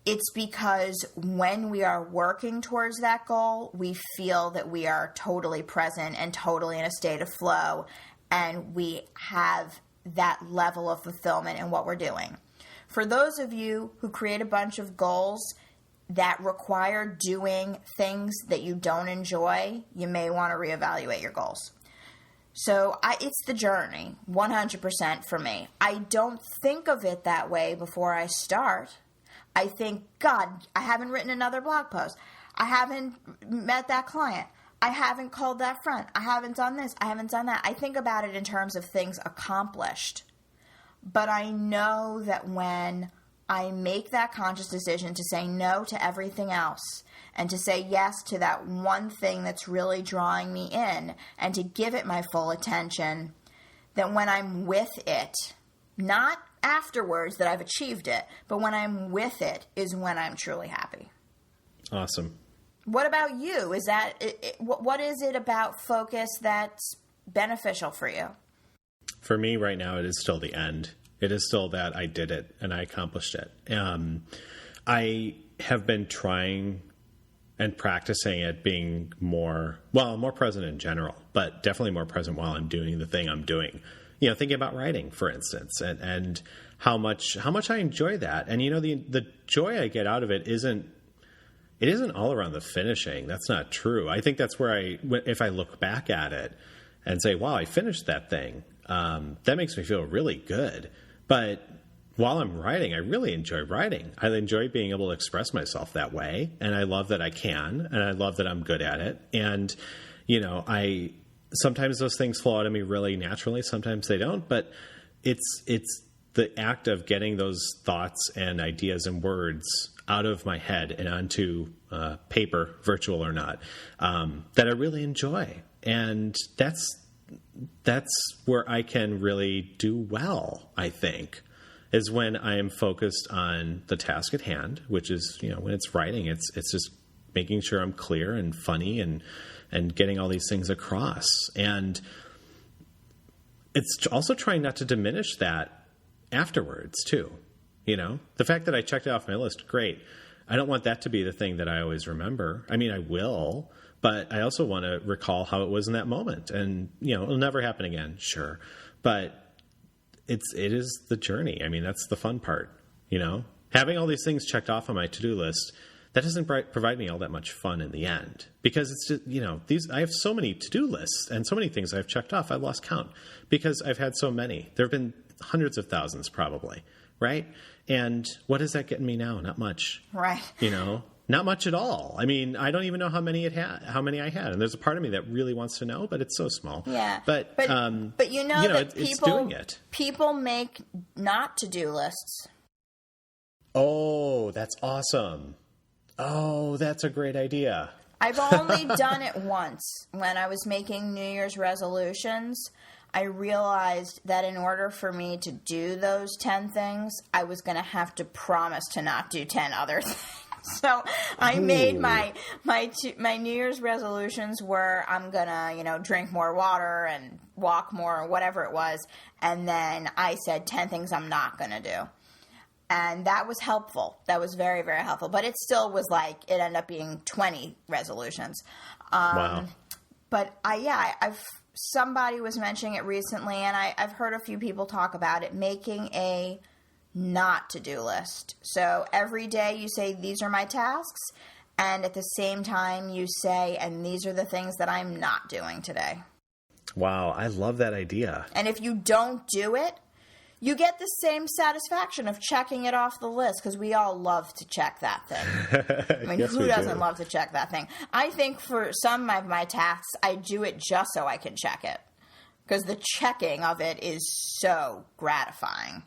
it's because when we are working towards that goal, we feel that we are totally present and totally in a state of flow, and we have that level of fulfillment in what we're doing. For those of you who create a bunch of goals that require doing things that you don't enjoy, you may want to reevaluate your goals. So it's the journey, 100% for me. I don't think of it that way before I start. I think, God, I haven't written another blog post. I haven't met that client. I haven't called that friend. I haven't done this. I haven't done that. I think about it in terms of things accomplished. But I know that when I make that conscious decision to say no to everything else and to say yes to that one thing that's really drawing me in and to give it my full attention, that when I'm with it, not afterwards that I've achieved it, but when I'm with it is when I'm truly happy. Awesome. What about you? Is that what is it about focus that's beneficial for you? For me right now, it is still the end. It is still that I did it and I accomplished it. I have been trying and practicing at being more present in general, but definitely more present while I'm doing the thing I'm doing. Thinking about writing, for instance, and how much I enjoy that. And, the joy I get out of it isn't all around the finishing. That's not true. I think that's where if I look back at it and say, wow, I finished that thing, that makes me feel really good. But while I'm writing, I really enjoy writing. I enjoy being able to express myself that way. And I love that I can, and I love that I'm good at it. And, sometimes those things flow out of me really naturally. Sometimes they don't, but it's the act of getting those thoughts and ideas and words out of my head and onto paper, virtual or not, that I really enjoy. And that's where I can really do well, I think, is when I am focused on the task at hand, which is, when it's writing, it's just making sure I'm clear and funny and getting all these things across. And it's also trying not to diminish that afterwards too. The fact that I checked it off my list, great. I don't want that to be the thing that I always remember. I mean, I will, but I also want to recall how it was in that moment. And, it'll never happen again. Sure. But it is the journey. I mean, that's the fun part, having all these things checked off on my to-do list. That doesn't provide me all that much fun in the end, because it's just, I have so many to-do lists and so many things I've checked off. I've lost count because I've had so many. There have been hundreds of thousands probably. Right. And what is that getting me now? Not much. Right. Not much at all. I mean, I don't even know how many I had. And there's a part of me that really wants to know, but it's so small. Yeah. But that it's doing it. People make not to-do lists. Oh, that's awesome. Oh, that's a great idea. I've only done it once. When I was making New Year's resolutions, I realized that in order for me to do those 10 things, I was going to have to promise to not do 10 other things. So I made my New Year's resolutions where I'm going to, drink more water and walk more or whatever it was. And then I said 10 things I'm not going to do. And that was helpful. That was very, very helpful. But it still was it ended up being 20 resolutions. Wow. But somebody was mentioning it recently, and I've heard a few people talk about it, making a not to-do list. So every day you say, these are my tasks, and at the same time you say, and these are the things that I'm not doing today. Wow, I love that idea. And if you don't do it, you get the same satisfaction of checking it off the list, because we all love to check that thing. I mean, yes, who doesn't love to check that thing? I think for some of my tasks, I do it just so I can check it, because the checking of it is so gratifying.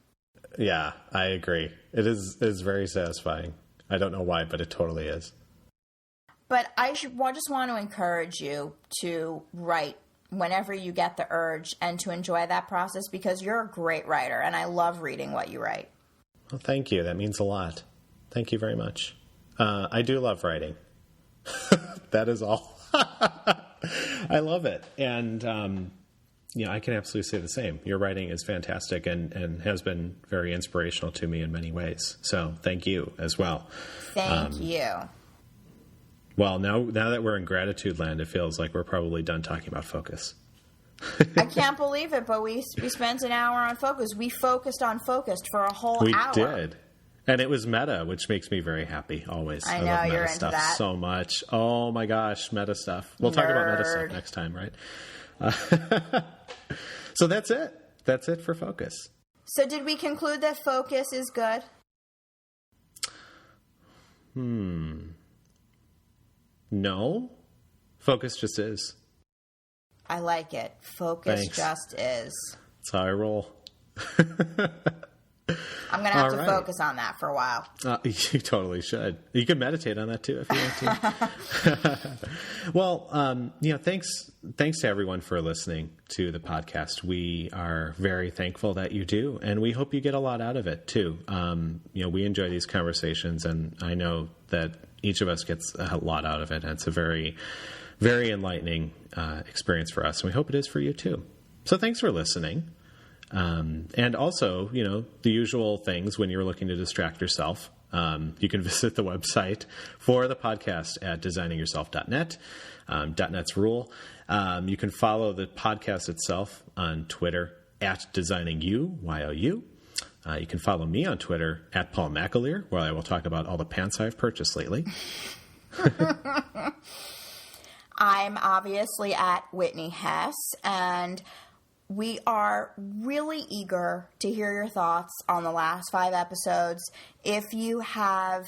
Yeah, I agree. It is very satisfying. I don't know why, but it totally is. But I just want to encourage you to write whenever you get the urge and to enjoy that process, because you're a great writer and I love reading what you write. Well, thank you. That means a lot. Thank you very much. I do love writing. That is all. I love it. And, I can absolutely say the same. Your writing is fantastic and has been very inspirational to me in many ways. So thank you as well. Thank you. Well, now that we're in gratitude land, it feels like we're probably done talking about focus. I can't believe it, but we spent an hour on focus. We focused on focused for a whole hour. We did. And it was meta, which makes me very happy, always. I know, love meta you're into stuff that. so much. Oh, my gosh, meta stuff. We'll talk about meta stuff next time, right? So that's it. That's it for focus. So did we conclude that focus is good? No. Focus just is. I like it. Focus Thanks. just is. That's how I roll. I'm going to have to focus on that for a while. You totally should. You can meditate on that too if you want to. Well, thanks to everyone for listening to the podcast. We are very thankful that you do, and we hope you get a lot out of it too. We enjoy these conversations, and I know that each of us gets a lot out of it. And it's a very, very enlightening experience for us. And we hope it is for you too. So thanks for listening. And also, the usual things when you're looking to distract yourself, you can visit the website for the podcast at designingyourself.net, .net's rule. You can follow the podcast itself on Twitter at designingyou, Y-O-U. You can follow me on Twitter at Paul McAleer, where I will talk about all the pants I've purchased lately. I'm obviously at Whitney Hess, and we are really eager to hear your thoughts on the last 5 episodes. If you have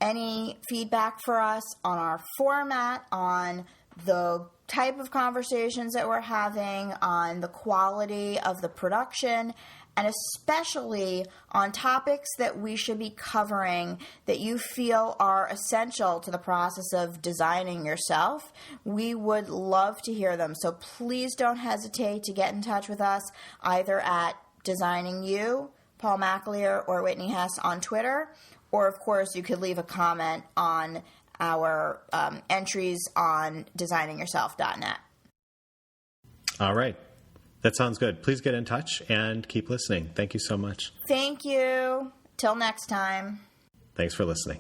any feedback for us on our format, on the type of conversations that we're having, on the quality of the production, and especially on topics that we should be covering that you feel are essential to the process of designing yourself, we would love to hear them. So please don't hesitate to get in touch with us either at Designing You, Paul McAleer, or Whitney Hess on Twitter. Or, of course, you could leave a comment on our entries on designingyourself.net. All right. That sounds good. Please get in touch and keep listening. Thank you so much. Thank you. Till next time. Thanks for listening.